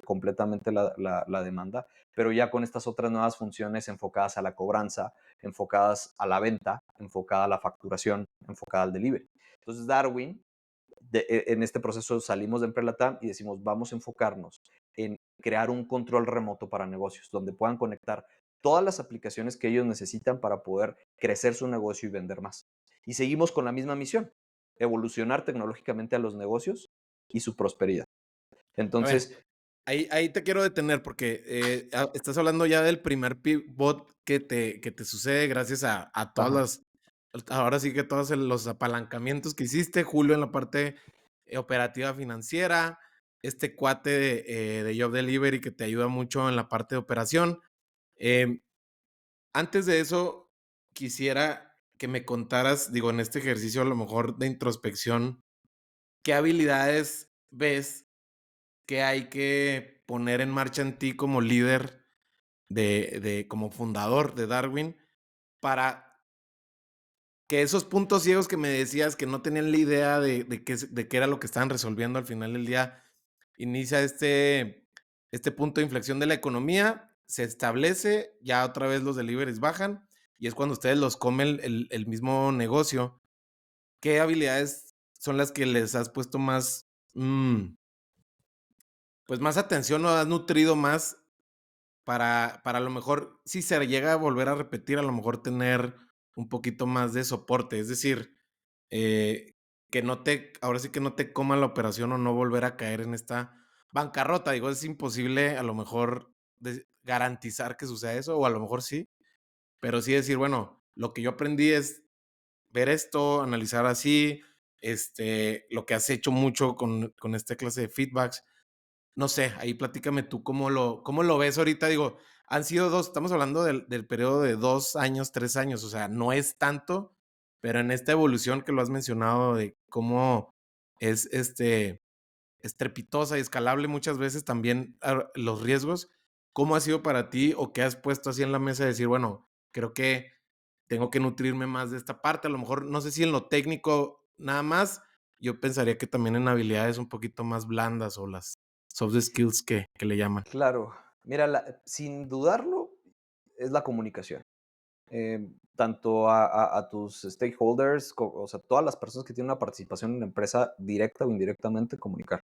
completamente la demanda, pero ya con estas otras nuevas funciones enfocadas a la cobranza, enfocadas a la venta, enfocada a la facturación, enfocada al delivery. Entonces, Darwin, en este proceso salimos de Emprelatam y decimos, vamos a enfocarnos en crear un control remoto para negocios, donde puedan conectar todas las aplicaciones que ellos necesitan para poder crecer su negocio y vender más. Y seguimos con la misma misión, evolucionar tecnológicamente a los negocios y su prosperidad. A ver, Entonces, ahí te quiero detener porque estás hablando ya del primer pivot que te sucede gracias a todas ajá, ahora sí que todos los apalancamientos que hiciste, Julio en la parte operativa financiera, este cuate de Job Delivery que te ayuda mucho en la parte de operación. Em, Antes de eso, quisiera que me contaras, digo, en este ejercicio a lo mejor de introspección, ¿qué habilidades ves que hay que poner en marcha en ti como líder como fundador de Darwin para que esos puntos ciegos que me decías que no tenían la idea de qué era lo que estaban resolviendo al final del día, inicia este punto de inflexión de la economía, se establece, ya otra vez los deliveries bajan y es cuando ustedes los comen el mismo negocio. ¿Qué habilidades son las que les has puesto más, pues más atención o has nutrido más para a lo mejor, si se llega a volver a repetir, a lo mejor tener un poquito más de soporte? Es decir, eh, que no te ahora sí que no te coma la operación o no volver a caer en esta bancarrota. Digo, es imposible a lo mejor garantizar que suceda eso, o a lo mejor sí, pero sí decir, bueno, lo que yo aprendí es ver esto, analizar así, lo que has hecho mucho con esta clase de feedbacks. No sé, ahí platícame tú cómo lo ves ahorita. Digo, han sido estamos hablando del periodo de 2 años, 3 años, o sea, no es tanto, pero en esta evolución que lo has mencionado de cómo es estrepitosa y escalable muchas veces también los riesgos, ¿cómo ha sido para ti o qué has puesto así en la mesa de decir, bueno, creo que tengo que nutrirme más de esta parte? A lo mejor, no sé si en lo técnico nada más, yo pensaría que también en habilidades un poquito más blandas o las soft skills que le llaman. claro, mira, sin dudarlo, es la comunicación. Tanto a tus stakeholders, o sea, todas las personas que tienen una participación en la empresa directa o indirectamente, comunicar.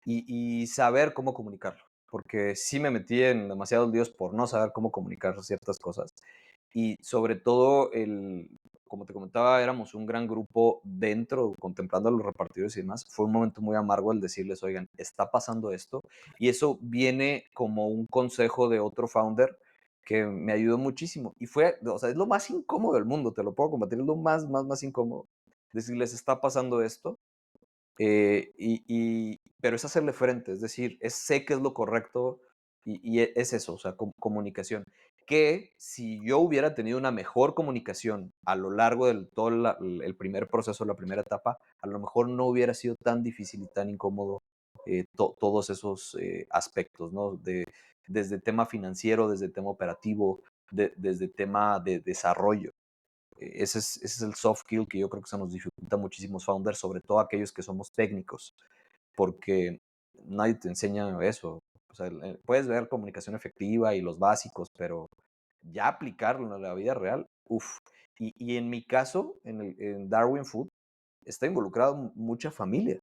Y saber cómo comunicarlo, porque sí me metí en demasiados líos por no saber cómo comunicar ciertas cosas. Y sobre todo, como te comentaba, éramos un gran grupo dentro, contemplando a los repartidores y demás. Fue un momento muy amargo el decirles, oigan, está pasando esto. Y eso viene como un consejo de otro founder que me ayudó muchísimo. Y fue, o sea, es lo más incómodo del mundo, te lo puedo compartir, es lo más incómodo. Decirles, está pasando esto, pero es hacerle frente, es decir, sé que es lo correcto es eso, o sea, comunicación. Que si yo hubiera tenido una mejor comunicación a lo largo del todo el primer proceso, la primera etapa, a lo mejor no hubiera sido tan difícil y tan incómodo todos esos aspectos, ¿no? Desde tema financiero, desde tema operativo, desde tema de desarrollo. Ese es el soft skill que yo creo que se nos dificulta a muchísimos founders, sobre todo aquellos que somos técnicos, porque nadie te enseña eso. O sea, puedes ver comunicación efectiva y los básicos, pero ya aplicarlo en la vida real, uff. Y en mi caso, en Darwin Food, está involucrado mucha familia.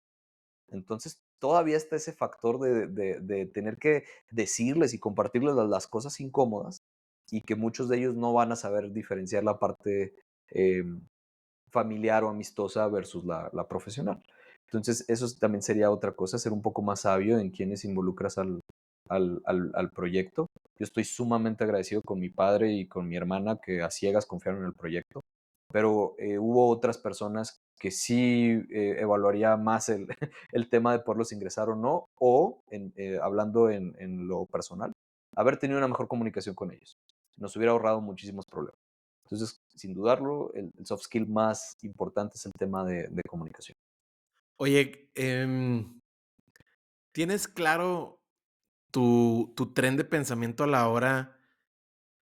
Entonces, todavía está ese factor de tener que decirles y compartirles las cosas incómodas y que muchos de ellos no van a saber diferenciar la parte familiar o amistosa versus la profesional. Entonces, eso también sería otra cosa, ser un poco más sabio en quienes involucras al proyecto. Yo estoy sumamente agradecido con mi padre y con mi hermana que a ciegas confiaron en el proyecto, pero hubo otras personas que sí evaluaría más el tema de poderlos ingresar o no, o hablando en lo personal, haber tenido una mejor comunicación con ellos. Nos hubiera ahorrado muchísimos problemas. Entonces, sin dudarlo, el soft skill más importante es el tema de comunicación. Oye, ¿tienes claro tu tren de pensamiento a la hora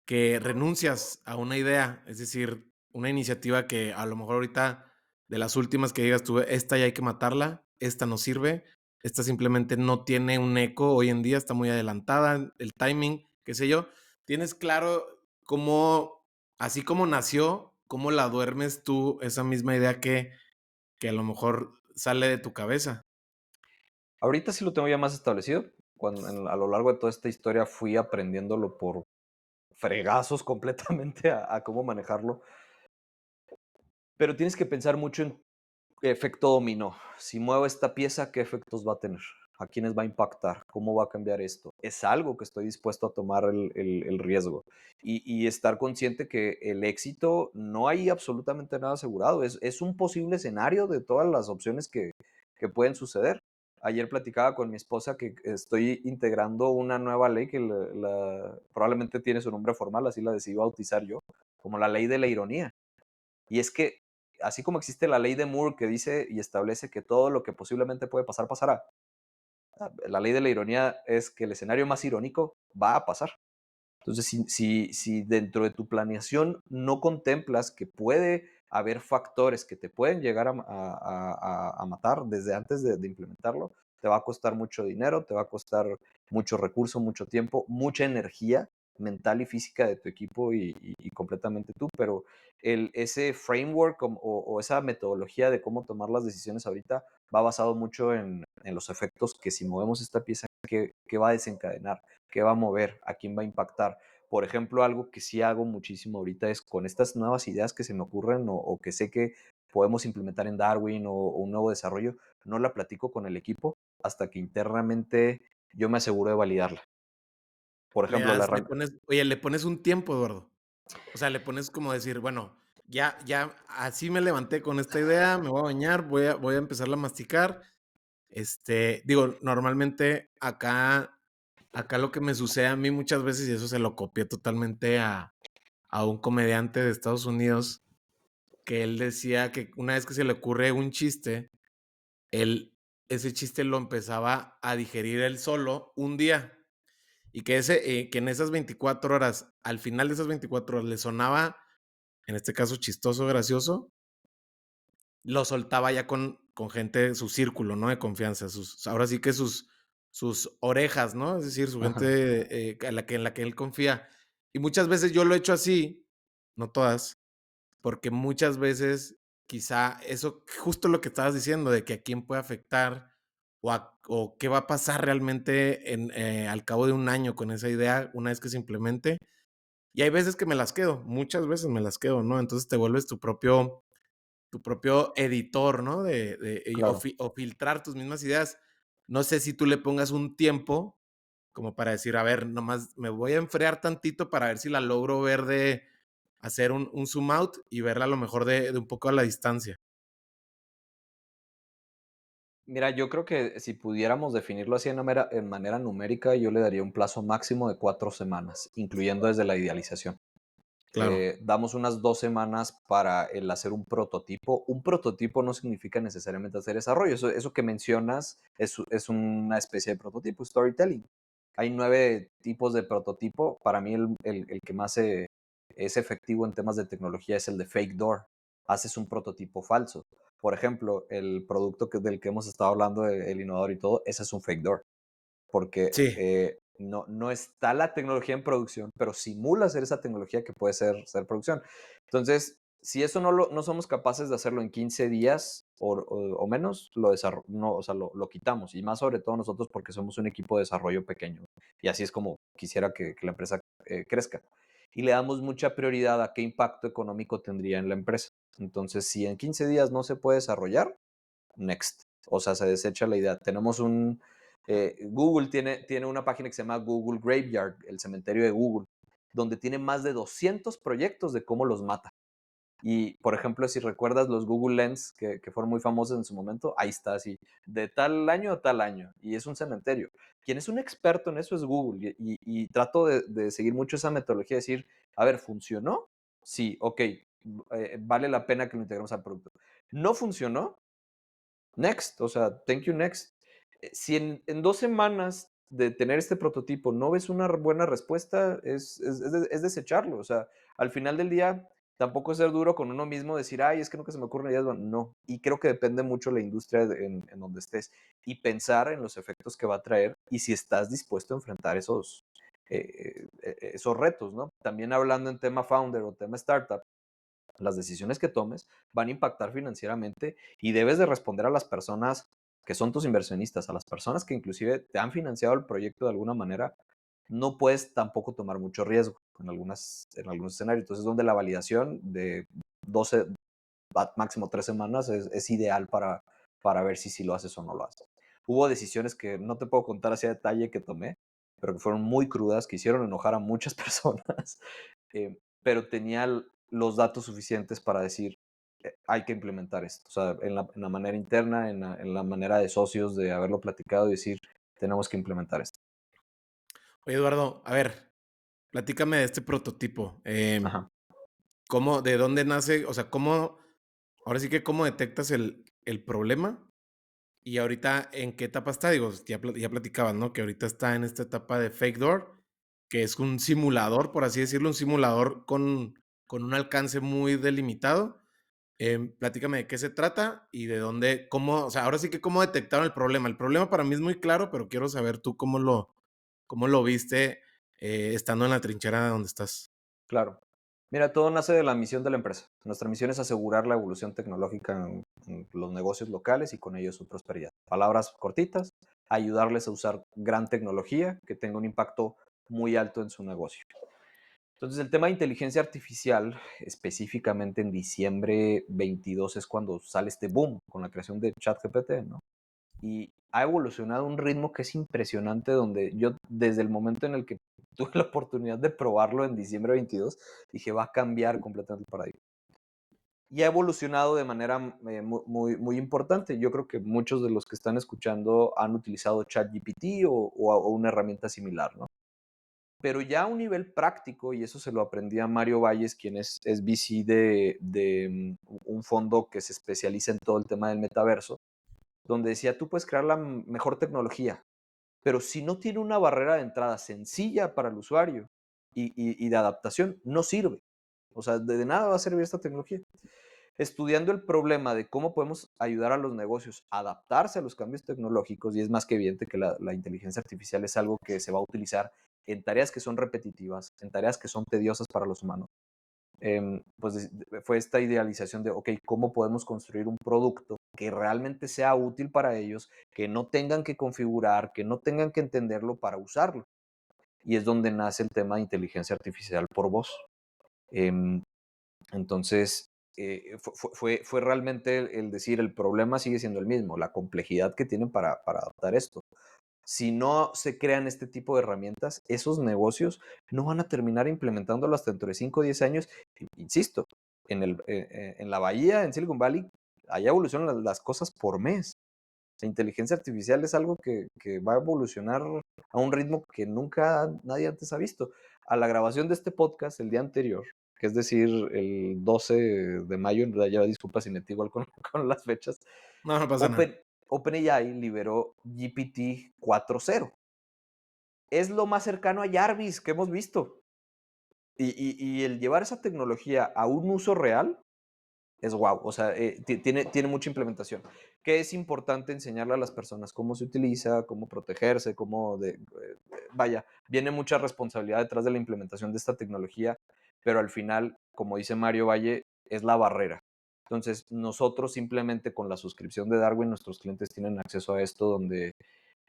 que renuncias a una idea? Es decir, una iniciativa que a lo mejor ahorita de las últimas que digas tú, esta ya hay que matarla, esta no sirve, esta simplemente no tiene un eco hoy en día, está muy adelantada, el timing, qué sé yo. ¿Tienes claro cómo, así como nació, cómo la duermes tú, esa misma idea que a lo mejor sale de tu cabeza? Ahorita sí lo tengo ya más establecido. A lo largo de toda esta historia fui aprendiéndolo por fregazos completamente a cómo manejarlo. Pero tienes que pensar mucho en efecto dominó. Si muevo esta pieza, ¿qué efectos va a tener? ¿A quiénes va a impactar? ¿Cómo va a cambiar esto? Es algo que estoy dispuesto a tomar el riesgo y estar consciente que el éxito no hay absolutamente nada asegurado. Es un posible escenario de todas las opciones que pueden suceder. Ayer platicaba con mi esposa que estoy integrando una nueva ley que probablemente tiene su nombre formal, así la decidí bautizar yo, como la ley de la ironía. Y es que, así como existe la ley de Moore que dice y establece que todo lo que posiblemente puede pasar, pasará, la ley de la ironía es que el escenario más irónico va a pasar. Entonces, si dentro de tu planeación no contemplas que puede haber factores que te pueden llegar a matar desde antes de implementarlo, te va a costar mucho dinero, te va a costar mucho recurso, mucho tiempo, mucha energía mental y física de tu equipo y completamente tú, pero ese framework o esa metodología de cómo tomar las decisiones ahorita va basado mucho en los efectos que si movemos esta pieza, ¿qué va a desencadenar? ¿Qué va a mover? ¿A quién va a impactar? Por ejemplo, algo que sí hago muchísimo ahorita es con estas nuevas ideas que se me ocurren o que sé que podemos implementar en Darwin o un nuevo desarrollo, no la platico con el equipo hasta que internamente yo me aseguro de validarla. Por ejemplo, Le pones un tiempo, Eduardo. O sea, le pones como decir, bueno, ya así me levanté con esta idea, me voy a bañar, voy a empezarla a masticar. Digo, normalmente acá lo que me sucede a mí muchas veces, y eso se lo copié totalmente a un comediante de Estados Unidos, que él decía que una vez que se le ocurre un chiste, él ese chiste lo empezaba a digerir él solo un día. Y que en esas 24 horas, al final de esas 24 horas, le sonaba, en este caso, chistoso, gracioso, lo soltaba ya con gente de su círculo, ¿no? De confianza, ahora sí que sus orejas, ¿no? Es decir, su Ajá. gente en la que él confía. Y muchas veces yo lo he hecho así, no todas, porque muchas veces quizá eso, justo lo que estabas diciendo, de que a quién puede afectar o qué va a pasar realmente al cabo de un año con esa idea una vez que se implemente. Y hay veces que me las quedo, muchas veces me las quedo, ¿no? Entonces te vuelves tu propio editor, ¿no? Claro. O filtrar tus mismas ideas. No sé si tú le pongas un tiempo como para decir, a ver, nomás me voy a enfriar tantito para ver si la logro ver hacer un zoom out y verla a lo mejor de un poco a la distancia. Mira, yo creo que si pudiéramos definirlo así en manera numérica, yo le daría un plazo máximo de 4 semanas, incluyendo desde la idealización. Claro. Damos unas 2 semanas para el hacer un prototipo. Un prototipo no significa necesariamente hacer desarrollo. Eso que mencionas es una especie de prototipo, storytelling. Hay 9 tipos de prototipo. Para mí el que más es efectivo en temas de tecnología es el de fake door. Haces un prototipo falso. Por ejemplo, el producto del que hemos estado hablando, el innovador y todo, ese es un fake door porque Sí, no está la tecnología en producción, pero simula ser esa tecnología que puede ser producción. Entonces, si eso no somos capaces de hacerlo en 15 días o menos, no, o sea, lo quitamos. Y más sobre todo nosotros porque somos un equipo de desarrollo pequeño. Y así es como quisiera que la empresa crezca. Y le damos mucha prioridad a qué impacto económico tendría en la empresa. Entonces, si en 15 días no se puede desarrollar, next. O sea, se desecha la idea. Google tiene una página que se llama Google Graveyard, el cementerio de Google, donde tiene más de 200 proyectos de cómo los mata. Y, por ejemplo, si recuerdas los Google Lens, que fueron muy famosos en su momento, ahí está así, de tal año a tal año, y es un cementerio. Quien es un experto en eso es Google, y trato de seguir mucho esa metodología, de decir, a ver, ¿funcionó? sí, ok, vale la pena que lo integremos al producto. No funcionó, next, o sea, thank you, next. Si en 2 semanas de tener este prototipo no ves una buena respuesta, es desecharlo. O sea, al final del día, tampoco es ser duro con uno mismo, decir, ay, es que nunca se me ocurren ideas. Bueno, no, y creo que depende mucho la industria en donde estés y pensar en los efectos que va a traer y si estás dispuesto a enfrentar esos retos, ¿no? También hablando en tema founder o tema startup, las decisiones que tomes van a impactar financieramente y debes de responder a las personas que son tus inversionistas, a las personas que inclusive te han financiado el proyecto de alguna manera. No puedes tampoco tomar mucho riesgo en algunos escenarios. Entonces, donde la validación de 12, máximo 3 semanas es ideal para ver si lo haces o no lo haces. Hubo decisiones que no te puedo contar así a detalle que tomé, pero que fueron muy crudas, que hicieron enojar a muchas personas, pero tenía los datos suficientes para decir, hay que implementar esto. O sea, en la manera interna, en la manera de socios, de haberlo platicado y decir, tenemos que implementar esto. Oye, Eduardo, a ver, platícame de este prototipo. Ajá, ¿Cómo, de dónde nace? O sea, ¿cómo, ahora sí que cómo detectas el problema? Y ahorita, ¿en qué etapa está? Digo, ya platicabas, ¿no? Que ahorita está en esta etapa de Fake Door, que es un simulador, por así decirlo, un simulador con un alcance muy delimitado. Platícame de qué se trata y de dónde, cómo, o sea, ahora sí que cómo detectaron el problema. El problema para mí es muy claro, pero quiero saber tú cómo lo viste estando en la trinchera donde estás. claro. Mira, todo nace de la misión de la empresa. Nuestra misión es asegurar la evolución tecnológica en los negocios locales y con ello su prosperidad. Palabras cortitas, ayudarles a usar gran tecnología que tenga un impacto muy alto en su negocio. Entonces, el tema de inteligencia artificial, específicamente en diciembre 22 es cuando sale este boom con la creación de ChatGPT, ¿no? Y ha evolucionado a un ritmo que es impresionante, donde yo desde el momento en el que tuve la oportunidad de probarlo en diciembre 22, dije, va a cambiar completamente el paradigma. Y ha evolucionado de manera muy importante. Yo creo que muchos de los que están escuchando han utilizado ChatGPT o una herramienta similar, ¿no? Pero ya a un nivel práctico, y eso se lo aprendí a Mario Valles, quien es VC de un fondo que se especializa en todo el tema del metaverso, donde decía, tú puedes crear la mejor tecnología, pero si no tiene una barrera de entrada sencilla para el usuario y de adaptación, no sirve. O sea, de nada va a servir esta tecnología. Estudiando el problema de cómo podemos ayudar a los negocios a adaptarse a los cambios tecnológicos, y es más que evidente que la inteligencia artificial es algo que se va a utilizar en tareas que son repetitivas, en tareas que son tediosas para los humanos. Pues fue esta idealización de, ok, ¿cómo podemos construir un producto que realmente sea útil para ellos, que no tengan que configurar, que no tengan que entenderlo para usarlo? Y es donde nace el tema de inteligencia artificial por voz. Em, entonces, fue realmente el decir, el problema sigue siendo el mismo, la complejidad que tienen para adaptar esto. Si no se crean este tipo de herramientas, esos negocios no van a terminar implementándolo hasta dentro de 5 o 10 años. Insisto, en la bahía, en Silicon Valley, allá evolucionan las cosas por mes. La inteligencia artificial es algo que va a evolucionar a un ritmo que nunca nadie antes ha visto. A la grabación de este podcast, el día anterior, que es decir, el 12 de mayo, en realidad ya disculpa si metí igual con, con las fechas, No, no pasa nada. Open, OpenAI liberó GPT 4.0. Es lo más cercano a Jarvis que hemos visto. Y el llevar esa tecnología a un uso real es guau. O sea, tiene mucha implementación. Que es importante enseñarle a las personas cómo se utiliza, cómo protegerse, vaya, viene mucha responsabilidad detrás de la implementación de esta tecnología, pero al final, como dice Mario Valle, es la barrera. Entonces, nosotros simplemente con la suscripción de Darwin, nuestros clientes tienen acceso a esto, donde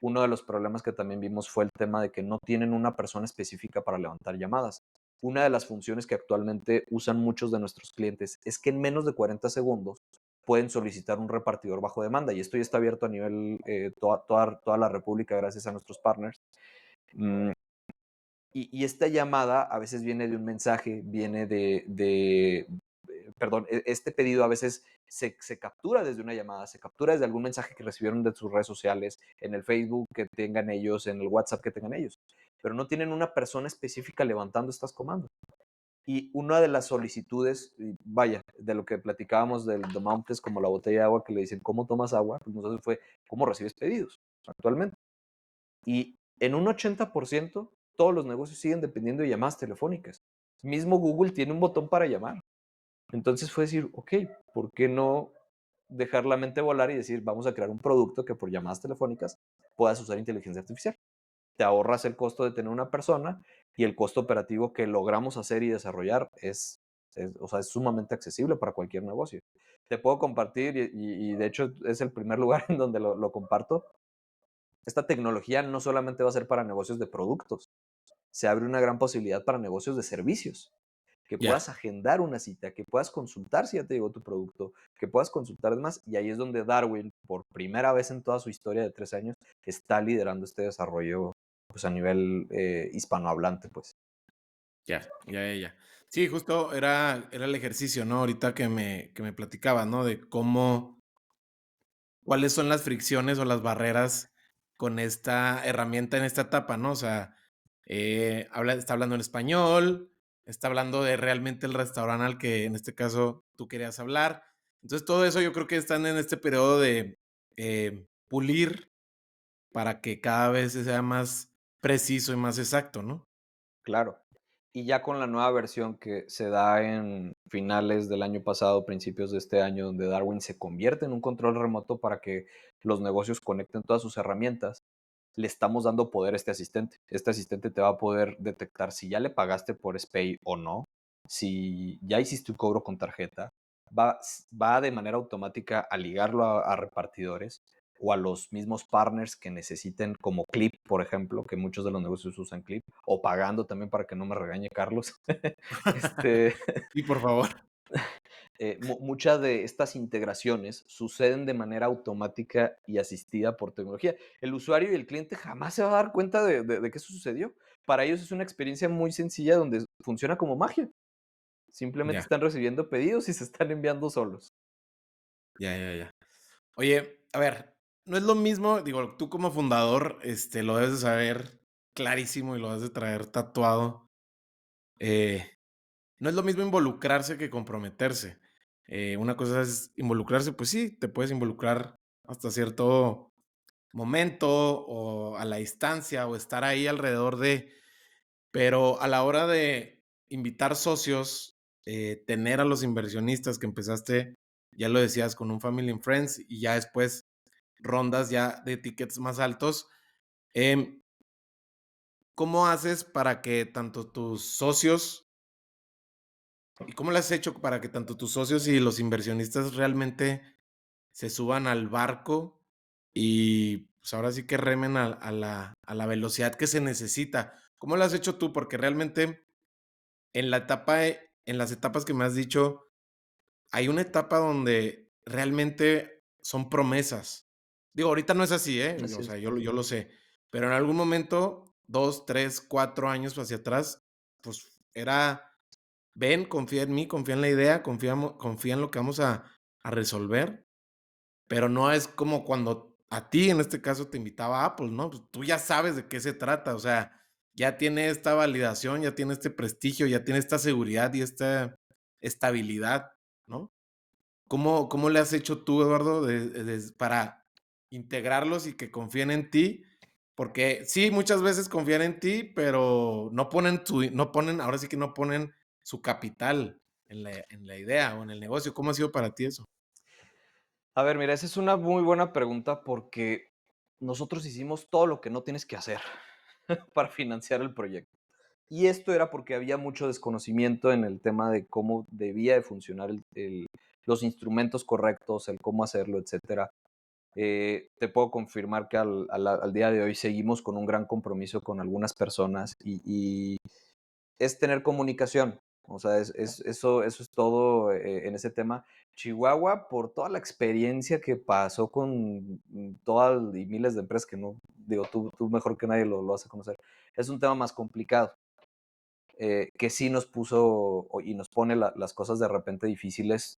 uno de los problemas que también vimos fue el tema de que no tienen una persona específica para levantar llamadas. Una de las funciones que actualmente usan muchos de nuestros clientes es que en menos de 40 segundos pueden solicitar un repartidor bajo demanda, y esto ya está abierto a nivel toda la República gracias a nuestros partners. Mm, y esta llamada a veces viene de un mensaje, viene perdón, este pedido a veces se captura desde una llamada, se captura desde algún mensaje que recibieron de sus redes sociales, en el Facebook que tengan ellos, en el WhatsApp que tengan ellos, pero no tienen una persona específica levantando estas comandos. Y una de las solicitudes, y vaya, de lo que platicábamos del The Mountains, como la botella de agua que le dicen, ¿cómo tomas agua? Pues nosotros fue, ¿cómo recibes pedidos actualmente? Y en un 80% todos los negocios siguen dependiendo de llamadas telefónicas. Mismo Google tiene un botón para llamar. Entonces fue decir, ok, ¿por qué no dejar la mente volar y decir, vamos a crear un producto que por llamadas telefónicas puedas usar inteligencia artificial? Te ahorras el costo de tener una persona y el costo operativo que logramos hacer y desarrollar o sea, es sumamente accesible para cualquier negocio. Te puedo compartir, y de hecho es el primer lugar en donde lo comparto. Esta tecnología no solamente va a ser para negocios de productos, se abre una gran posibilidad para negocios de servicios, que Ya, puedas agendar una cita, que puedas consultar si ya te llegó tu producto, que puedas consultar demás. Y ahí es donde Darwin, por primera vez en toda su historia de 3 años, está liderando este desarrollo pues, a nivel hispanohablante. Pues. ya. Sí, justo era el ejercicio, ¿no? Ahorita que me platicabas, ¿no? De cómo, cuáles son las fricciones o las barreras con esta herramienta en esta etapa, ¿no? O sea, está hablando en español, está hablando de realmente el restaurante al que en este caso tú querías hablar. Entonces, todo eso yo creo que están en este periodo de pulir para que cada vez sea más preciso y más exacto, ¿no? Claro. Y ya con la nueva versión que se da en finales del año pasado, principios de este año, donde Darwin se convierte en un control remoto para que los negocios conecten todas sus herramientas, le estamos dando poder a este asistente. Este asistente te va a poder detectar si ya le pagaste por Spay o no, si ya hiciste un cobro con tarjeta, va de manera automática a ligarlo a repartidores o a los mismos partners que necesiten, como Clip, por ejemplo, que muchos de los negocios usan Clip, o pagando también para que no me regañe Carlos. este, Sí, por favor. Muchas de estas integraciones suceden de manera automática y asistida por tecnología. El usuario y el cliente jamás se va a dar cuenta de que eso sucedió. Para ellos es una experiencia muy sencilla donde funciona como magia. Simplemente Ya, están recibiendo pedidos y se están enviando solos. ya. Oye, a ver, no es lo mismo, digo, tú como fundador, lo debes de saber clarísimo y lo debes de traer tatuado. eh, no es lo mismo involucrarse que comprometerse. Una cosa es involucrarse, pues sí, te puedes involucrar hasta cierto momento o a la distancia o estar ahí alrededor de, pero a la hora de invitar socios, tener a los inversionistas que empezaste, ya lo decías, con un Family and Friends y ya después rondas ya de tickets más altos. Em, ¿Cómo haces para que tanto tus socios y cómo lo has hecho para que tanto tus socios y los inversionistas realmente se suban al barco y pues ahora sí que remen a la velocidad que se necesita? ¿Cómo lo has hecho tú? Porque realmente en las etapas que me has dicho, hay una etapa donde realmente son promesas. Digo, ahorita no es así, ¿eh? O Así sea, es. yo lo sé, pero en algún momento, 2, 3, 4 años hacia atrás, pues era, ven, confía en mí, confía en la idea, confía en lo que vamos a resolver, pero no es como cuando a ti, en este caso, te invitaba Apple, ¿no? Pues tú ya sabes de qué se trata, o sea, ya tiene esta validación, ya tiene este prestigio, ya tiene esta seguridad y esta estabilidad, ¿no? ¿Cómo le has hecho tú, Eduardo, para integrarlos y que confíen en ti? Porque sí, muchas veces confían en ti, pero ahora sí que no ponen su capital en la idea o en el negocio. ¿Cómo ha sido para ti eso? A ver, mira, esa es una muy buena pregunta porque nosotros hicimos todo lo que no tienes que hacer para financiar el proyecto. Y esto era porque había mucho desconocimiento en el tema de cómo debía de funcionar los instrumentos correctos, el cómo hacerlo, etcétera. Te puedo confirmar que al día de hoy seguimos con un gran compromiso con algunas personas y es tener comunicación. O sea, eso es todo en ese tema. Chihuahua, por toda la experiencia que pasó con todas y miles de empresas que no, digo, tú mejor que nadie lo vas a conocer, es un tema más complicado, que sí nos puso y nos pone las cosas de repente difíciles,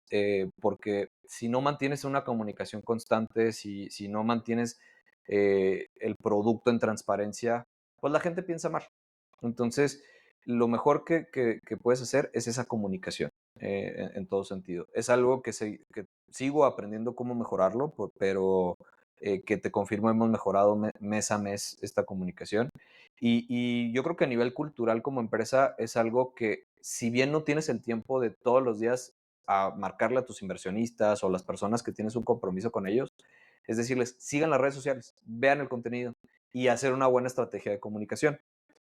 porque si no mantienes una comunicación constante, si no mantienes el producto en transparencia, pues la gente piensa mal. Entonces, lo mejor que puedes hacer es esa comunicación, en todo sentido. Es algo que sigo aprendiendo cómo mejorarlo, pero que te confirmo hemos mejorado mes a mes esta comunicación. Y yo creo que a nivel cultural como empresa es algo que, si bien no tienes el tiempo de todos los días a marcarle a tus inversionistas o las personas que tienes un compromiso con ellos, es decirles, sigan las redes sociales, vean el contenido y hacer una buena estrategia de comunicación.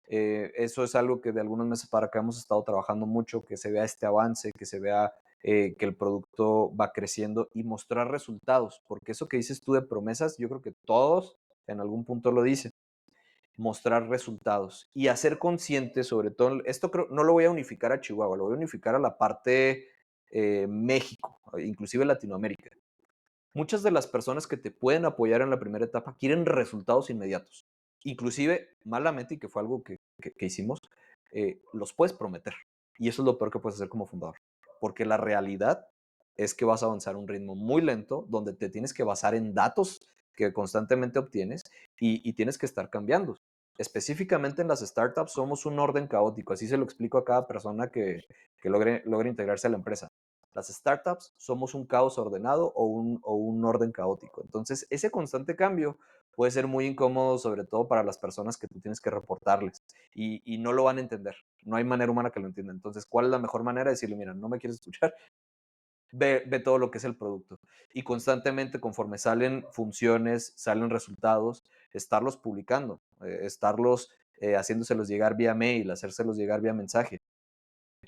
Eso es algo que de algunos meses para acá hemos estado trabajando mucho, que se vea este avance, que se vea que el producto va creciendo y mostrar resultados, porque eso que dices tú de promesas, yo creo que todos en algún punto lo dicen, mostrar resultados y hacer consciente sobre todo, esto creo, no lo voy a unificar a Chihuahua, lo voy a unificar a la parte México, inclusive Latinoamérica. Muchas de las personas que te pueden apoyar en la primera etapa quieren resultados inmediatos. Inclusive, malamente, y que fue algo que hicimos, los puedes prometer. Y eso es lo peor que puedes hacer como fundador. Porque la realidad es que vas a avanzar a un ritmo muy lento, donde te tienes que basar en datos que constantemente obtienes y tienes que estar cambiando. Específicamente en las startups somos un orden caótico, así se lo explico a cada persona que logre integrarse a la empresa. Las startups somos un caos ordenado o un orden caótico. Entonces, ese constante cambio puede ser muy incómodo, sobre todo para las personas que tú tienes que reportarles y no lo van a entender. No hay manera humana que lo entienda. Entonces, ¿cuál es la mejor manera de decirle, mira, no me quieres escuchar? Ve todo lo que es el producto. Y constantemente, conforme salen funciones, salen resultados, estarlos publicando, estarlos haciéndoselos llegar vía mail, hacérselos llegar vía mensaje.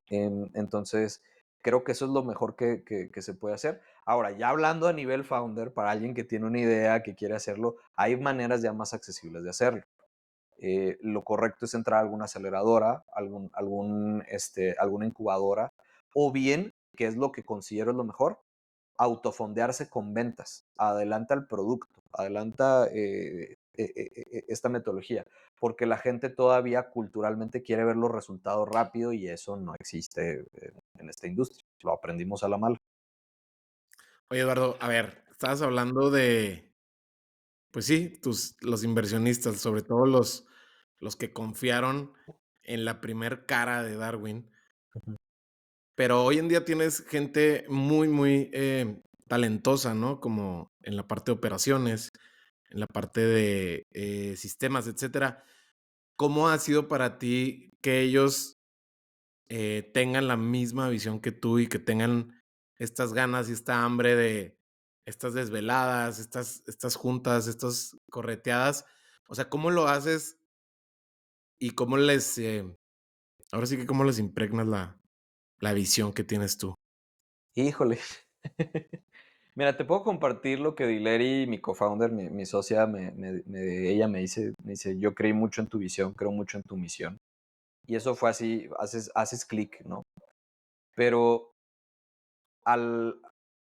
Entonces, creo que eso es lo mejor que se puede hacer. Ahora, ya hablando a nivel founder, para alguien que tiene una idea, que quiere hacerlo, hay maneras ya más accesibles de hacerlo. Lo correcto es entrar a alguna aceleradora, alguna incubadora, o bien, que es lo que considero es lo mejor, autofondearse con ventas. Adelanta el producto, adelanta esta metodología, porque la gente todavía culturalmente quiere ver los resultados rápido y eso no existe en esta industria. Lo aprendimos a la mala. Oye, Eduardo, a ver, estabas hablando de, pues sí, los inversionistas, sobre todo los que confiaron en la primer cara de Darwin. Ujú, Pero hoy en día tienes gente muy, muy talentosa, ¿no? Como en la parte de operaciones, en la parte de sistemas, etcétera. ¿Cómo ha sido para ti que ellos tengan la misma visión que tú y que tengan estas ganas y esta hambre de estas desveladas, estas juntas, estas correteadas? O sea, ¿cómo lo haces y cómo ahora sí que cómo les impregnas la visión que tienes tú? híjole. Mira, te puedo compartir lo que Dileri, mi co-founder, mi socia, ella me dice, yo creí mucho en tu visión, creo mucho en tu misión. Y eso fue así, haces clic, ¿no? Pero al,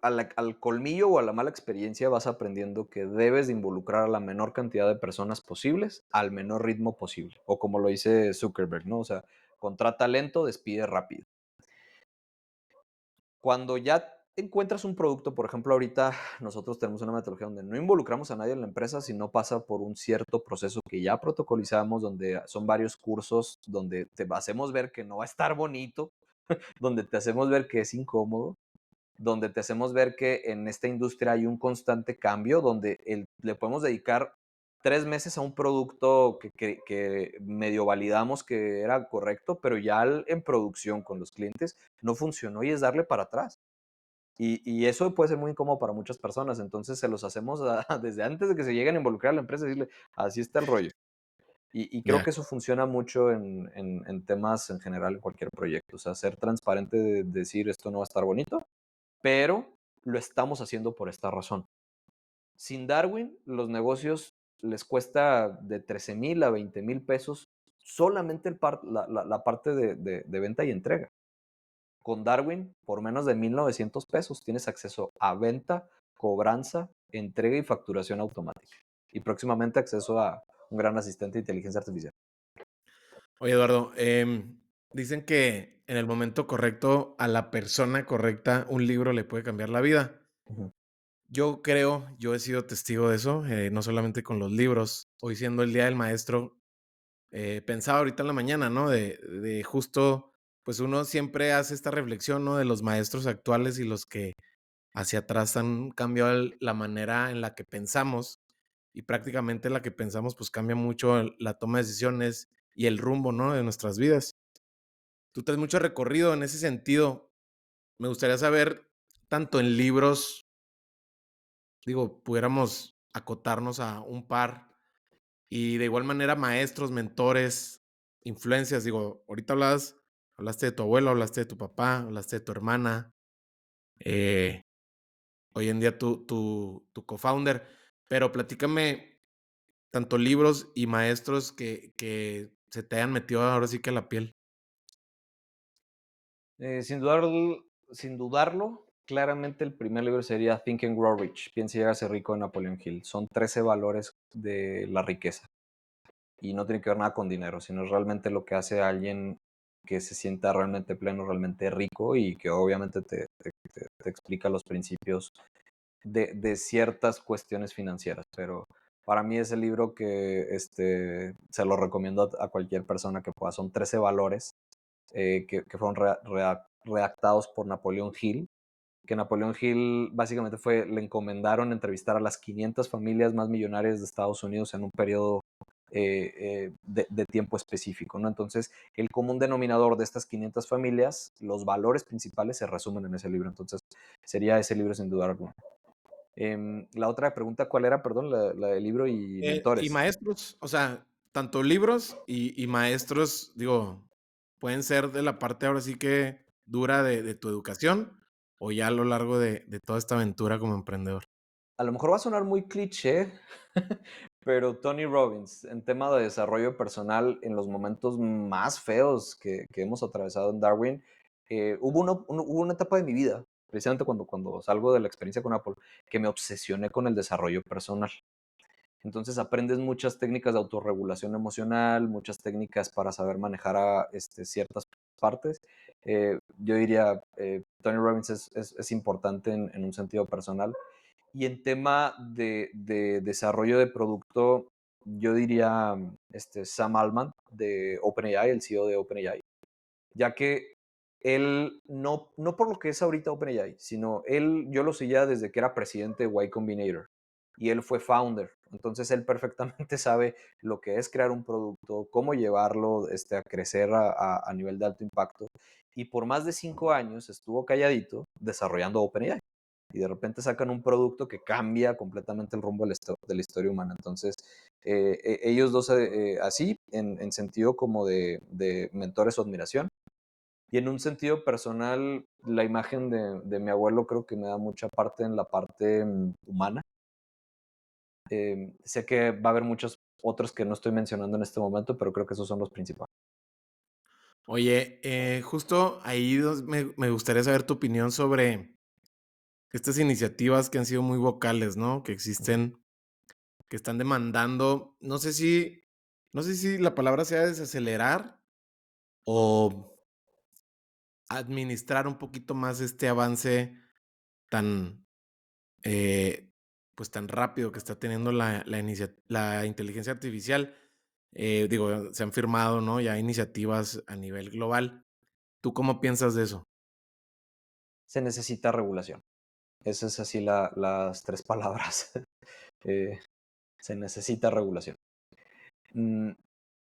al colmillo o a la mala experiencia vas aprendiendo que debes de involucrar a la menor cantidad de personas posibles al menor ritmo posible. O como lo dice Zuckerberg, ¿no? O sea, contrata lento, despide rápido. Cuando ya encuentras un producto, por ejemplo, ahorita nosotros tenemos una metodología donde no involucramos a nadie en la empresa, sino pasa por un cierto proceso que ya protocolizamos, donde son varios cursos, donde te hacemos ver que no va a estar bonito, donde te hacemos ver que es incómodo, donde te hacemos ver que en esta industria hay un constante cambio, donde le podemos dedicar 3 meses a un producto que medio validamos que era correcto, pero ya en producción con los clientes no funcionó y es darle para atrás. Y eso puede ser muy incómodo para muchas personas, entonces se los hacemos desde antes de que se lleguen a involucrar a la empresa, decirle, así está el rollo. Y creo Ya, que eso funciona mucho en temas en general, en cualquier proyecto, o sea, ser transparente de decir esto no va a estar bonito, pero lo estamos haciendo por esta razón. Sin Darwin, los negocios les cuesta de 13,000 a 20,000 pesos solamente la parte de venta y entrega. Con Darwin, por menos de 1,900 pesos, tienes acceso a venta, cobranza, entrega y facturación automática. Y próximamente acceso a un gran asistente de inteligencia artificial. oye, Eduardo, dicen que en el momento correcto, a la persona correcta, un libro le puede cambiar la vida. Ujú. Yo creo, yo he sido testigo de eso, no solamente con los libros. Hoy siendo el Día del Maestro, pensaba ahorita en la mañana, ¿no? De justo, pues uno siempre hace esta reflexión, ¿no? De los maestros actuales y los que hacia atrás han cambiado la manera en la que pensamos y prácticamente la que pensamos pues cambia mucho la toma de decisiones y el rumbo, ¿no? De nuestras vidas. Tú tienes mucho recorrido en ese sentido. Me gustaría saber, tanto en libros, digo, pudiéramos acotarnos a un par y de igual manera maestros, mentores, influencias. Digo, ahorita hablaste de tu abuelo, hablaste de tu papá, hablaste de tu hermana, eh, hoy en día tu co-founder, pero platícame tanto libros y maestros que se te hayan metido ahora sí que a la piel. Sin sin dudarlo, claramente el primer libro sería Think and Grow Rich, Piensa y hágase rico de Napoleon Hill. Son 13 valores de la riqueza y no tiene que ver nada con dinero, sino es realmente lo que hace a alguien que se sienta realmente pleno, realmente rico y que obviamente te explica los principios de ciertas cuestiones financieras. Pero para mí es el libro que se lo recomiendo a cualquier persona que pueda. Son 13 valores que fueron redactados por Napoleón Hill, que Napoleón Hill básicamente le encomendaron entrevistar a las 500 familias más millonarias de Estados Unidos en un periodo de tiempo específico, ¿no? Entonces, el común denominador de estas 500 familias, los valores principales se resumen en ese libro. Entonces, sería ese libro sin duda alguna. La otra pregunta, ¿cuál era? Perdón, la del libro y Y mentores. maestros, o sea, tanto libros y maestros, digo, pueden ser de la parte ahora sí que dura de tu educación o ya a lo largo de toda esta aventura como emprendedor. A lo mejor va a sonar muy cliché, pero Tony Robbins, en tema de desarrollo personal, en los momentos más feos que hemos atravesado en Darwin, hubo una etapa de mi vida, precisamente cuando salgo de la experiencia con Apple, que me obsesioné con el desarrollo personal. Entonces aprendes muchas técnicas de autorregulación emocional, muchas técnicas para saber manejar ciertas partes. Yo diría, Tony Robbins es importante en un sentido personal. Y en tema de desarrollo de producto, yo diría Sam Altman de OpenAI, el CEO de OpenAI, ya que él, no por lo que es ahorita OpenAI, sino yo lo seguía desde que era presidente de Y Combinator y él fue founder. Entonces él perfectamente sabe lo que es crear un producto, cómo llevarlo a crecer a nivel de alto impacto. Y por más de 5 años estuvo calladito desarrollando OpenAI. Y de repente sacan un producto que cambia completamente el rumbo de la historia humana. Entonces, ellos dos así, en sentido como de mentores o admiración. Y en un sentido personal, la imagen de mi abuelo creo que me da mucha parte en la parte humana. Sé que va a haber muchos otros que no estoy mencionando en este momento, pero creo que esos son los principales. Oye, justo ahí me gustaría saber tu opinión sobre estas iniciativas que han sido muy vocales, ¿no? Que Ujú. existen, que están demandando, no sé si la palabra sea desacelerar o administrar un poquito más este avance tan, eh, pues tan rápido que está teniendo la inteligencia artificial. Digo, se han firmado, ¿no? Ya iniciativas a nivel global. ¿Tú cómo piensas de eso? Se necesita regulación. Esas es así las tres palabras. Eh, Se necesita regulación. Mm,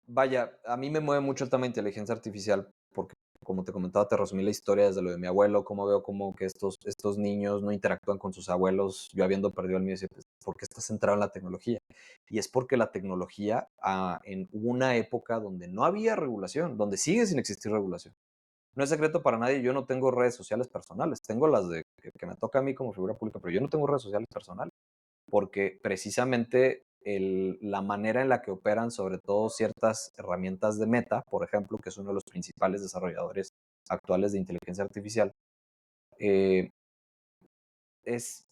Vaya, a mí me mueve mucho el tema de inteligencia artificial porque, como te comentaba, te resumí la historia desde lo de mi abuelo, cómo veo como que estos niños no interactúan con sus abuelos, yo habiendo perdido el mío, decía, pues, ¿por qué estás centrado en la tecnología? Y es porque la tecnología, en una época donde no había regulación, donde sigue sin existir regulación. No es secreto para nadie, yo no tengo redes sociales personales, tengo las que me toca a mí como figura pública, pero yo no tengo redes sociales personales porque precisamente la manera en la que operan, sobre todo ciertas herramientas de Meta, por ejemplo, que es uno de los principales desarrolladores actuales de inteligencia artificial, eh,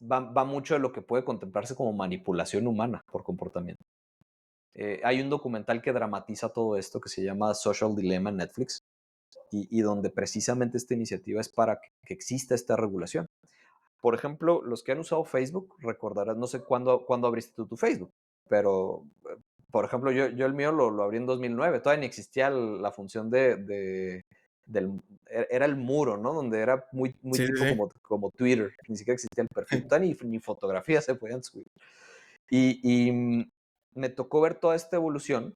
va mucho de lo que puede contemplarse como manipulación humana por comportamiento. Hay un documental que dramatiza todo esto que se llama Social Dilemma en Netflix y donde precisamente esta iniciativa es para que exista esta regulación. Por ejemplo, los que han usado Facebook recordarán, no sé cuándo abriste tú tu Facebook, pero por ejemplo, yo el mío lo abrí en 2009, todavía ni existía la función del, era el muro, ¿no? Donde era muy, muy Sí, sí, tipo sí. como Twitter, ni siquiera existía el perfil, todavía ni fotografías se podían subir. Y me tocó ver toda esta evolución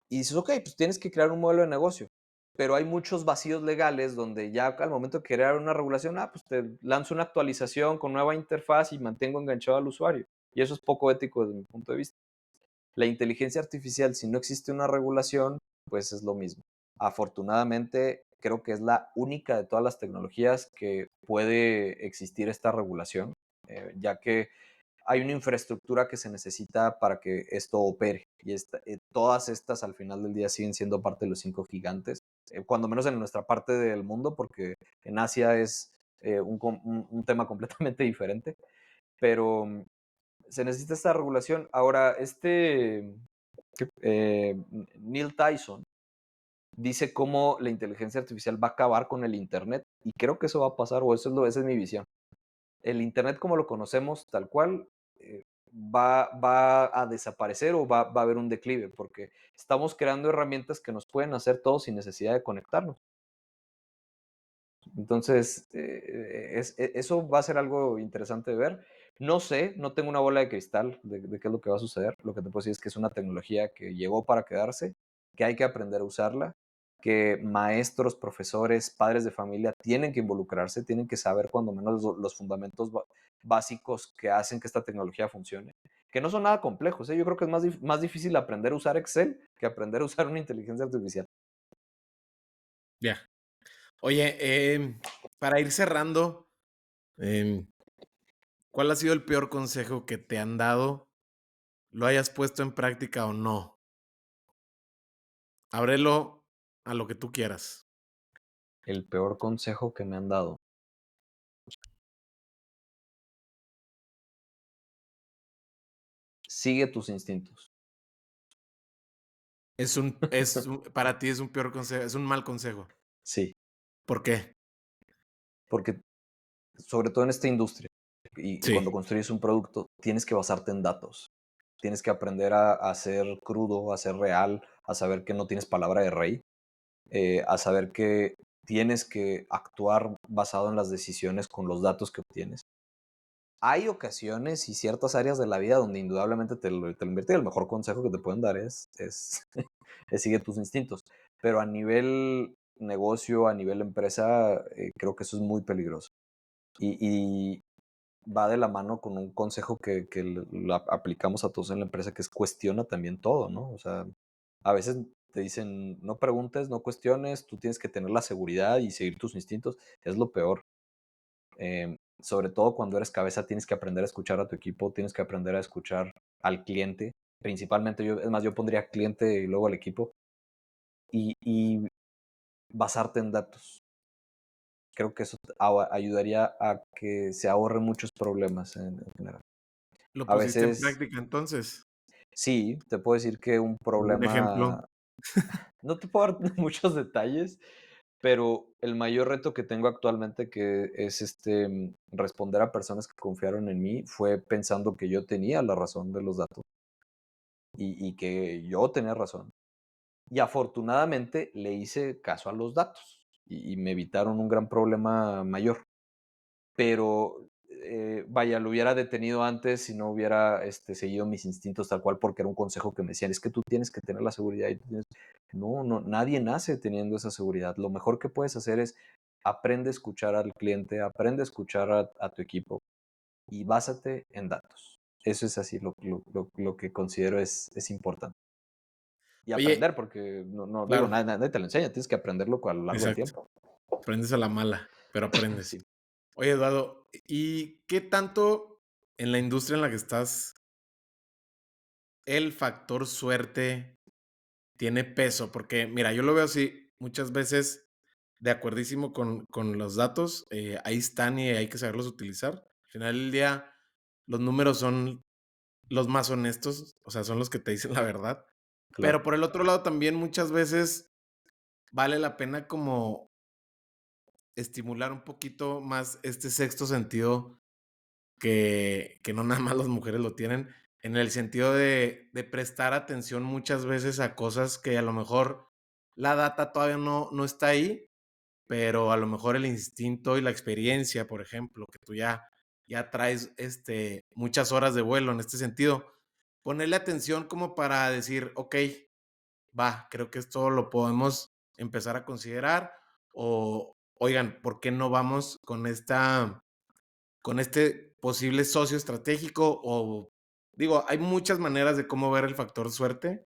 y dices, ok, pues tienes que crear un modelo de negocio, pero hay muchos vacíos legales donde ya al momento de crear una regulación, pues te lanzo una actualización con nueva interfaz y mantengo enganchado al usuario. Y eso es poco ético desde mi punto de vista. La inteligencia artificial, si no existe una regulación, pues es lo mismo. Afortunadamente, creo que es la única de todas las tecnologías que puede existir esta regulación, ya que hay una infraestructura que se necesita para que esto opere. Y todas estas al final del día siguen siendo parte de los 5 gigantes, cuando menos en nuestra parte del mundo, porque en Asia es un tema completamente diferente. Pero se necesita esta regulación. Ahora, Neil Tyson dice cómo la inteligencia artificial va a acabar con el Internet y creo que eso va a pasar, o esa es mi visión. El Internet como lo conocemos, tal cual, va a desaparecer o va a haber un declive, porque estamos creando herramientas que nos pueden hacer todo sin necesidad de conectarnos. Entonces, eso va a ser algo interesante de ver. No sé, no tengo una bola de cristal de qué es lo que va a suceder. Lo que te puedo decir es que es una tecnología que llegó para quedarse, que hay que aprender a usarla, que maestros, profesores, padres de familia tienen que involucrarse, tienen que saber cuando menos los fundamentos básicos que hacen que esta tecnología funcione, que no son nada complejos, ¿eh? Yo creo que es más difícil aprender a usar Excel que aprender a usar una inteligencia artificial. Ya. Oye, para ir cerrando, em, ¿cuál ha sido el peor consejo que te han dado? ¿Lo hayas puesto en práctica o no? Ábrelo a lo que tú quieras. El peor consejo que me han dado. Sigue tus instintos. Para ti es un peor consejo, es un mal consejo. Sí, ¿Por qué? porque sobre todo en esta industria y cuando Sí. construyes un producto, tienes que basarte en datos. Tienes que aprender a ser crudo, a ser real, a saber que no tienes palabra de rey, a saber que tienes que actuar basado en las decisiones con los datos que obtienes. Hay ocasiones y ciertas áreas de la vida donde indudablemente te lo invierte y el mejor consejo que te pueden dar es sigue tus instintos. Pero a nivel negocio, a nivel empresa, creo que eso es muy peligroso. Y va de la mano con un consejo que lo aplicamos a todos en la empresa, que es cuestiona también todo, ¿no? O sea, a veces te dicen, no preguntes, no cuestiones, tú tienes que tener la seguridad y seguir tus instintos, es lo peor. Sobre todo cuando eres cabeza, tienes que aprender a escuchar a tu equipo, tienes que aprender a escuchar al cliente, principalmente yo, es más, yo pondría cliente y luego al equipo, y basarte en datos. Creo que eso ayudaría a que se ahorren muchos problemas en general. ¿Lo A pusiste en veces, práctica entonces? sí, te puedo decir que un ¿Un ejemplo? problema, no te puedo dar muchos detalles, pero el mayor reto que tengo actualmente, que es responder a personas que confiaron en mí, fue pensando que yo tenía la razón de los datos y que yo tenía razón. Y afortunadamente le hice caso a los datos y me evitaron un gran problema mayor. Pero, vaya, lo hubiera detenido antes si no hubiera, seguido mis instintos tal cual, porque era un consejo que me decían: "Es que tú tienes que tener la seguridad y tú tienes". No, no, nadie nace teniendo esa seguridad. Lo mejor que puedes hacer es aprende a escuchar al cliente, aprende a escuchar a tu equipo y básate en datos. Eso es así lo que considero es importante. Y aprender, Oye, porque no digo, claro, nadie te lo enseña, tienes que aprenderlo a lo largo del exacto. tiempo. Aprendes a la mala, pero aprendes. Sí, Oye, Eduardo, ¿y qué tanto en la industria en la que estás el factor suerte tiene peso? Porque, mira, yo lo veo así, muchas veces de acuerdísimo con los datos, ahí están y hay que saberlos utilizar. Al final del día, los números son los más honestos, o sea, son los que te dicen la verdad. Pero claro. por el otro lado, también muchas veces vale la pena como estimular un poquito más este sexto sentido que no nada más las mujeres lo tienen. en el sentido de prestar atención muchas veces a cosas que a lo mejor la data todavía no está ahí, pero a lo mejor el instinto y la experiencia, por ejemplo, que tú ya traes muchas horas de vuelo en este sentido, ponerle atención como para decir, ok, va, creo que esto lo podemos empezar a considerar, o oigan, ¿por qué no vamos con este posible socio estratégico? O digo, hay muchas maneras de cómo ver el factor suerte.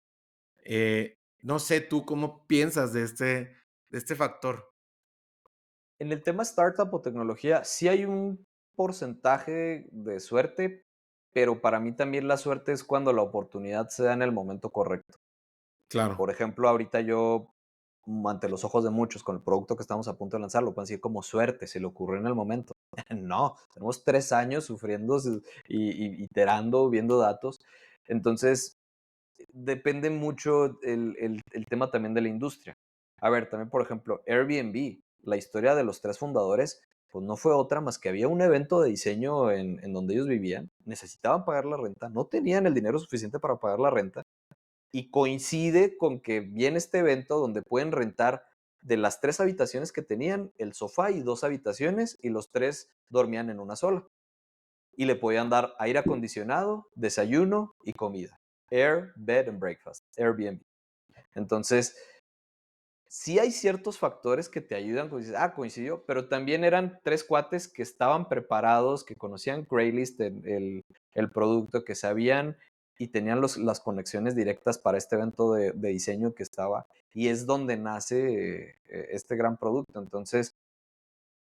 No sé tú cómo piensas de este factor. En el tema startup o tecnología, sí hay un porcentaje de suerte, pero para mí también la suerte es cuando la oportunidad se da en el momento correcto. Claro, Por ejemplo, ahorita yo, ante los ojos de muchos, con el producto que estamos a punto de lanzar, lo pueden decir como suerte, se le ocurrió en el momento. No, tenemos 3 años sufriendo y iterando, viendo datos. Entonces, depende mucho el tema también de la industria. A ver, también, por ejemplo, Airbnb, la historia de los tres fundadores, pues no fue otra más que había un evento de diseño en donde ellos vivían, necesitaban pagar la renta, no tenían el dinero suficiente para pagar la renta, y coincide con que viene este evento donde pueden rentar de las 3 habitaciones que tenían, el sofá y 2 habitaciones, y los tres dormían en una sola. Y le podían dar aire acondicionado, desayuno y comida. Air, bed and breakfast, Airbnb. Entonces, sí hay ciertos factores que te ayudan, como dices, coincidió, pero también eran tres cuates que estaban preparados, que conocían Craigslist, el producto, que sabían y tenían las conexiones directas para este evento de diseño que estaba, y es donde nace este gran producto. Entonces,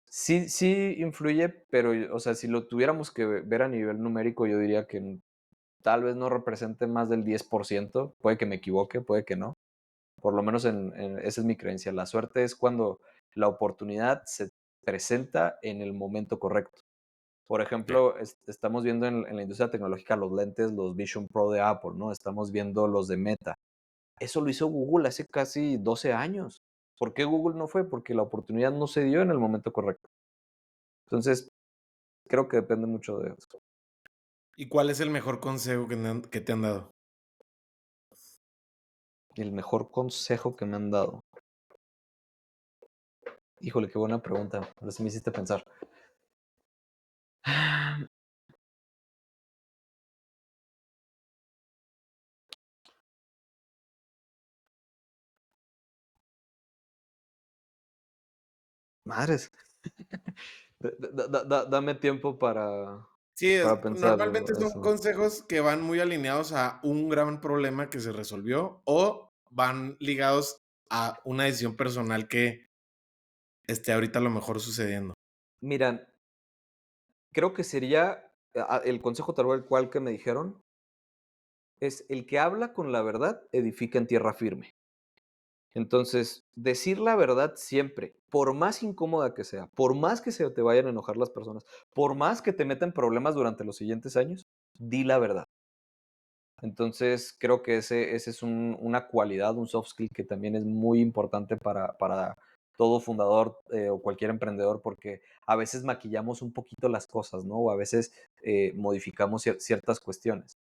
sí, sí influye, pero, o sea, si lo tuviéramos que ver a nivel numérico, yo diría que tal vez no represente más del 10%, puede que me equivoque, puede que no. Por lo menos esa es mi creencia. La suerte es cuando la oportunidad se presenta en el momento correcto. Por ya. ejemplo, estamos viendo en la industria tecnológica los lentes, los Vision Pro de Apple, ¿no? Estamos viendo los de Meta. Eso lo hizo Google hace casi 12 años. ¿Por qué Google no fue? Porque la oportunidad no se dio en el momento correcto. Entonces, creo que depende mucho de eso. ¿Y cuál es el mejor consejo que te han dado? El mejor consejo que me han dado. Híjole, qué buena pregunta. Ahora sí me hiciste pensar. Madres. Dame tiempo Sí, para pensar normalmente son eso. consejos que van muy alineados a un gran problema que se resolvió o van ligados a una decisión personal que esté ahorita a lo mejor sucediendo. Mira, creo que sería el consejo tal cual que me dijeron, es el que habla con la verdad edifica en tierra firme. Entonces, decir la verdad siempre, por más incómoda que sea, por más que se te vayan a enojar las personas, por más que te metan problemas durante los siguientes años, di la verdad. Entonces, creo que ese es una cualidad, un soft skill que también es muy importante para todo fundador o cualquier emprendedor, porque a veces maquillamos un poquito las cosas, ¿no? O a veces modificamos ciertas cuestiones.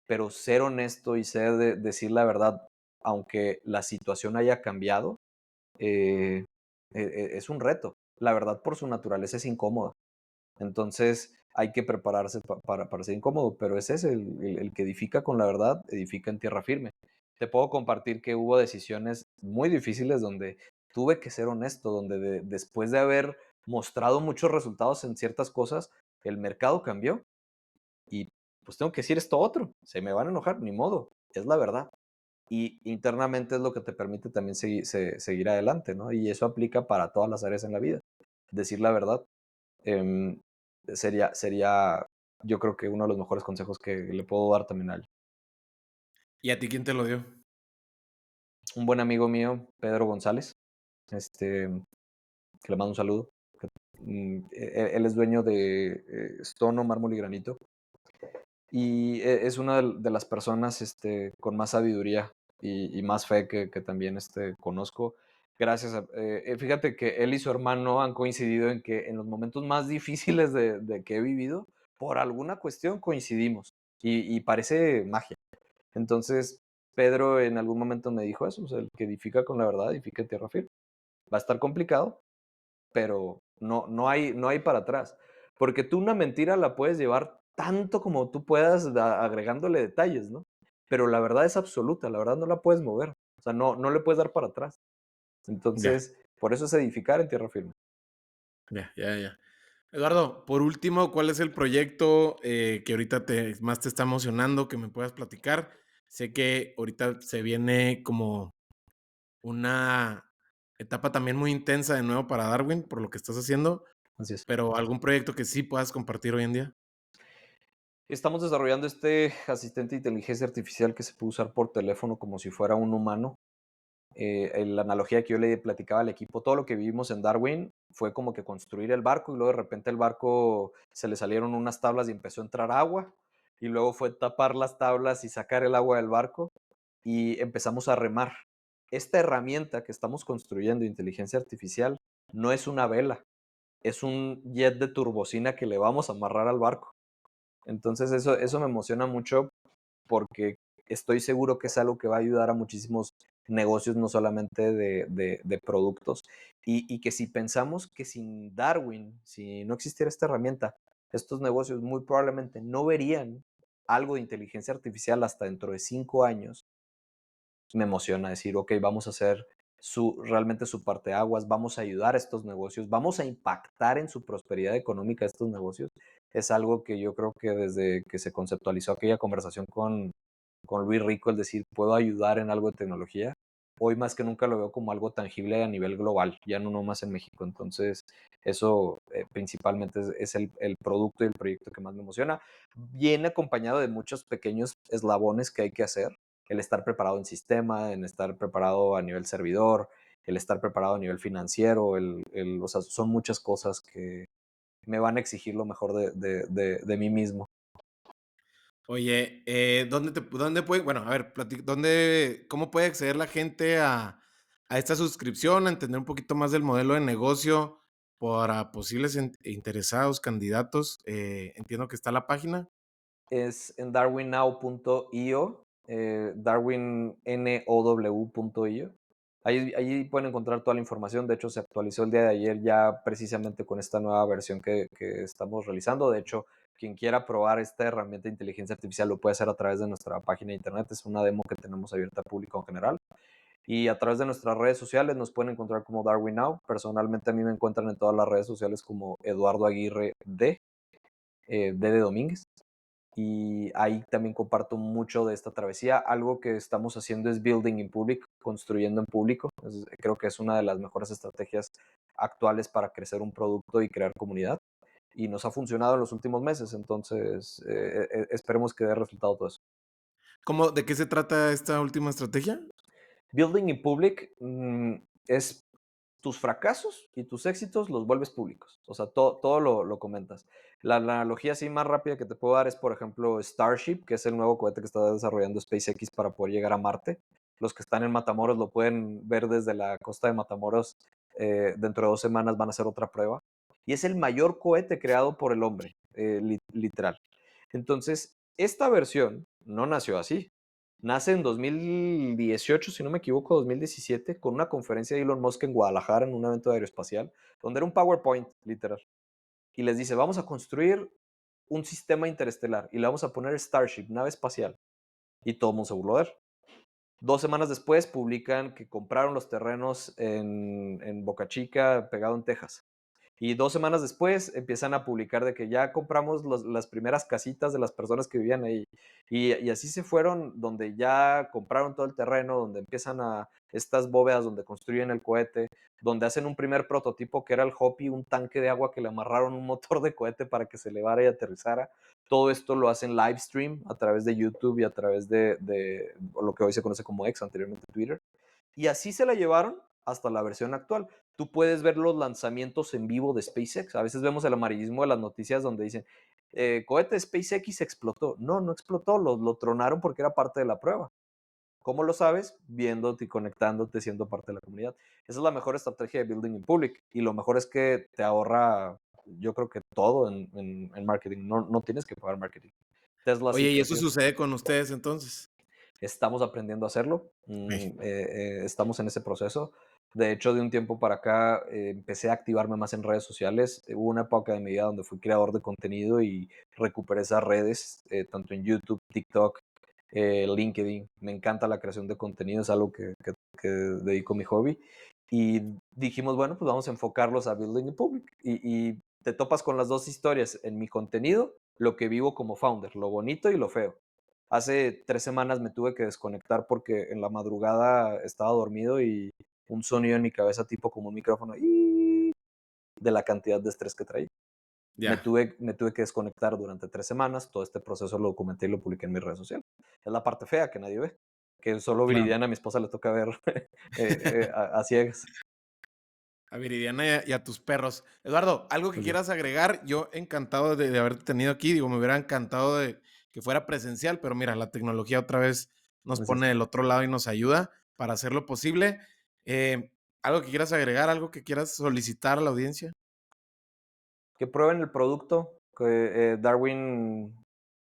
Pero ser honesto y decir la verdad, aunque la situación haya cambiado, eh, es un reto. La verdad, por su naturaleza, es incómoda. Entonces hay que prepararse para ser incómodo, pero ese es el que edifica con la verdad, edifica en tierra firme. Te puedo compartir que hubo decisiones muy difíciles donde tuve que ser honesto, donde después de haber mostrado muchos resultados en ciertas cosas, el mercado cambió y pues tengo que decir esto otro. Se me van a enojar, ni modo, es la verdad. Y internamente es lo que te permite también seguir adelante, ¿no? Y eso aplica para todas las áreas en la vida. Decir la verdad em, sería, yo creo que uno de los mejores consejos que le puedo dar también a alguien. ¿Y a ti quién te lo dio? Un buen amigo mío, Pedro González, que le mando un saludo. Él es dueño de Stono, Mármol y Granito. Y es una de las personas con más sabiduría y más fe que también conozco. Gracias fíjate que él y su hermano han coincidido en que en los momentos más difíciles de que he vivido, por alguna cuestión coincidimos. y parece magia. Entonces, Pedro en algún momento me dijo eso, o sea, el que edifica con la verdad, edifica en tierra firme. Va a estar complicado, pero no hay para atrás. Porque tú una mentira la puedes llevar tanto como tú puedas agregándole detalles, ¿no? Pero la verdad es absoluta, la verdad no la puedes mover. O sea, no le puedes dar para atrás. Ya, Entonces, por eso es edificar en tierra firme. ya, ya, ya. Eduardo, por último, ¿cuál es el proyecto que ahorita más te está emocionando que me puedas platicar? Sé que ahorita se viene como una etapa también muy intensa de nuevo para Darwin por lo que estás haciendo, Así es. pero algún proyecto que sí puedas compartir hoy en día. Estamos desarrollando este asistente de inteligencia artificial que se puede usar por teléfono como si fuera un humano. La analogía que yo le platicaba al equipo, todo lo que vivimos en Darwin fue como que construir el barco y luego de repente el barco se le salieron unas tablas y empezó a entrar agua y luego fue tapar las tablas y sacar el agua del barco y empezamos a remar. Esta herramienta que estamos construyendo, inteligencia artificial, no es una vela, es un jet de turbocina que le vamos a amarrar al barco. Entonces eso me emociona mucho porque estoy seguro que es algo que va a ayudar a muchísimos negocios, no solamente de productos, y que si pensamos que sin Darwin, si no existiera esta herramienta, estos negocios muy probablemente no verían algo de inteligencia artificial hasta dentro de 5 años. Me emociona decir, ok, vamos a hacer realmente su parteaguas, vamos a ayudar a estos negocios, vamos a impactar en su prosperidad económica de estos negocios. Es algo que yo creo que desde que se conceptualizó aquella conversación con Luis Rico, el decir, puedo ayudar en algo de tecnología, hoy más que nunca lo veo como algo tangible a nivel global, ya no más en México. Entonces, eso principalmente es el producto y el proyecto que más me emociona. Viene acompañado de muchos pequeños eslabones que hay que hacer, el estar preparado en sistema, en estar preparado a nivel servidor, el estar preparado a nivel financiero, o sea, son muchas cosas que me van a exigir lo mejor de mí mismo. Oye, ¿dónde puede, bueno, a ver, cómo puede acceder la gente a esta suscripción, a entender un poquito más del modelo de negocio para posibles interesados, candidatos? Entiendo que está la página. Es en darwinnow.io, darwinnow.io. Ahí pueden encontrar toda la información. De hecho, se actualizó el día de ayer ya precisamente con esta nueva versión que estamos realizando. De hecho, quien quiera probar esta herramienta de inteligencia artificial lo puede hacer a través de nuestra página de internet. Es una demo que tenemos abierta al público en general. Y a través de nuestras redes sociales nos pueden encontrar como Darwin Now. Personalmente a mí me encuentran en todas las redes sociales como Eduardo Aguirre D de Domínguez, y ahí también comparto mucho de esta travesía. Algo que estamos haciendo es building in public, construyendo en público. Creo que es una de las mejores estrategias actuales para crecer un producto y crear comunidad. Y nos ha funcionado en los últimos meses, entonces esperemos que dé resultado todo eso. ¿De qué se trata esta última estrategia? Building in public es tus fracasos y tus éxitos los vuelves públicos. O sea, todo lo comentas. La analogía así más rápida que te puedo dar es, por ejemplo, Starship, que es el nuevo cohete que está desarrollando SpaceX para poder llegar a Marte. Los que están en Matamoros lo pueden ver desde la costa de Matamoros. Dentro de 2 semanas van a hacer otra prueba. Y es el mayor cohete creado por el hombre, literal. Entonces, esta versión no nació así. Nace en 2018, si no me equivoco, 2017, con una conferencia de Elon Musk en Guadalajara, en un evento aeroespacial, donde era un PowerPoint, literal. Y les dice, vamos a construir un sistema interestelar y le vamos a poner Starship, nave espacial. Y todo el mundo se burló de él. 2 semanas después publican que compraron los terrenos en Boca Chica, pegado en Texas. Y 2 semanas después empiezan a publicar de que ya compramos las primeras casitas de las personas que vivían ahí. Y así se fueron, donde ya compraron todo el terreno, donde empiezan a estas bóvedas donde construyen el cohete, donde hacen un primer prototipo que era el Hopi, un tanque de agua que le amarraron un motor de cohete para que se elevara y aterrizara. Todo esto lo hacen live stream a través de YouTube y a través de lo que hoy se conoce como X, anteriormente Twitter. Y así se la llevaron hasta la versión actual. Tú puedes ver los lanzamientos en vivo de SpaceX. A veces vemos el amarillismo de las noticias donde dicen, cohete de SpaceX explotó. No explotó, lo tronaron porque era parte de la prueba. ¿Cómo lo sabes? Viéndote y conectándote, siendo parte de la comunidad. Esa es la mejor estrategia de Building in Public. Y lo mejor es que te ahorra, yo creo que todo en marketing. No tienes que pagar marketing. Tesla sí Oye, ¿y eso creció. sucede con ustedes entonces? Estamos aprendiendo a hacerlo, Sí. estamos en ese proceso. De hecho, de un tiempo para acá, empecé a activarme más en redes sociales. Hubo una época de mi vida donde fui creador de contenido y recuperé esas redes, tanto en YouTube, TikTok, LinkedIn. Me encanta la creación de contenido, es algo que dedico mi hobby. Y dijimos, bueno, pues vamos a enfocarlos a Building in Public. Y te topas con las dos historias en mi contenido, lo que vivo como founder, lo bonito y lo feo. Hace 3 semanas me tuve que desconectar porque en la madrugada estaba dormido y un sonido en mi cabeza tipo como un micrófono y de la cantidad de estrés que traía. Ya, Me tuve que desconectar durante 3 semanas. Todo este proceso lo documenté y lo publiqué en mis redes sociales. Es la parte fea que nadie ve, que solo claro. Viridiana, a mi esposa, le toca ver a ciegas. A Viridiana y a tus perros. Eduardo, ¿algo que Así quieras es. agregar? Yo encantado de haberte tenido aquí. Digo, me hubiera encantado de que fuera presencial, pero mira, la tecnología otra vez nos Así es. pone del otro lado y nos ayuda para hacerlo posible. ¿Algo que quieras agregar? ¿Algo que quieras solicitar a la audiencia? Que prueben el producto, que Darwin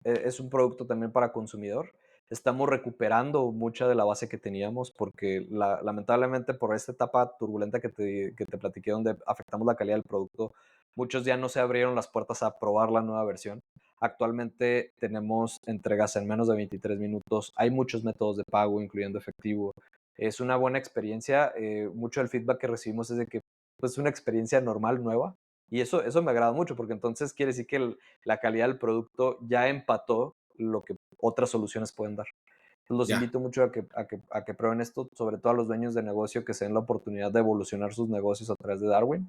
es un producto también para consumidor. Estamos recuperando mucha de la base que teníamos porque lamentablemente por esta etapa turbulenta que te platiqué donde afectamos la calidad del producto, muchos ya no se abrieron las puertas a probar la nueva versión. Actualmente tenemos entregas en menos de 23 minutos. Hay muchos métodos de pago, incluyendo efectivo. Es una buena experiencia. Mucho del feedback que recibimos es de que pues, es una experiencia normal, nueva, y eso me agrada mucho, porque entonces quiere decir que la calidad del producto ya empató lo que otras soluciones pueden dar. Entonces los Ya, invito mucho a que prueben esto, sobre todo a los dueños de negocio que se den la oportunidad de evolucionar sus negocios a través de Darwin.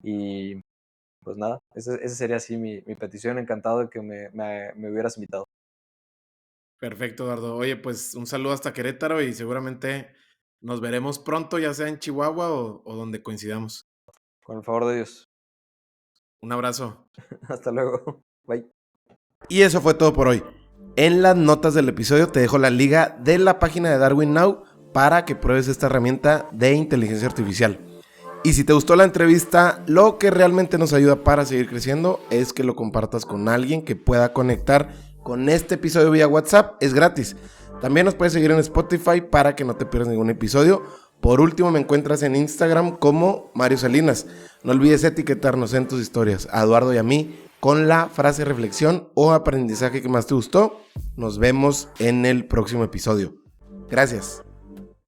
Y pues nada, ese sería así mi petición. Encantado de que me hubieras invitado. perfecto, Eduardo. Oye, pues un saludo hasta Querétaro y seguramente nos veremos pronto, ya sea en Chihuahua o donde coincidamos. Con el favor de Dios. Un abrazo. Hasta luego. Bye. Y eso fue todo por hoy. En las notas del episodio te dejo la liga de la página de Darwin Now para que pruebes esta herramienta de inteligencia artificial. Y si te gustó la entrevista, lo que realmente nos ayuda para seguir creciendo es que lo compartas con alguien que pueda conectar con este episodio vía WhatsApp. Es gratis. También nos puedes seguir en Spotify para que no te pierdas ningún episodio. Por último, me encuentras en Instagram como Mario Salinas. No olvides etiquetarnos en tus historias a Eduardo y a mí con la frase reflexión o aprendizaje que más te gustó. Nos vemos en el próximo episodio. Gracias.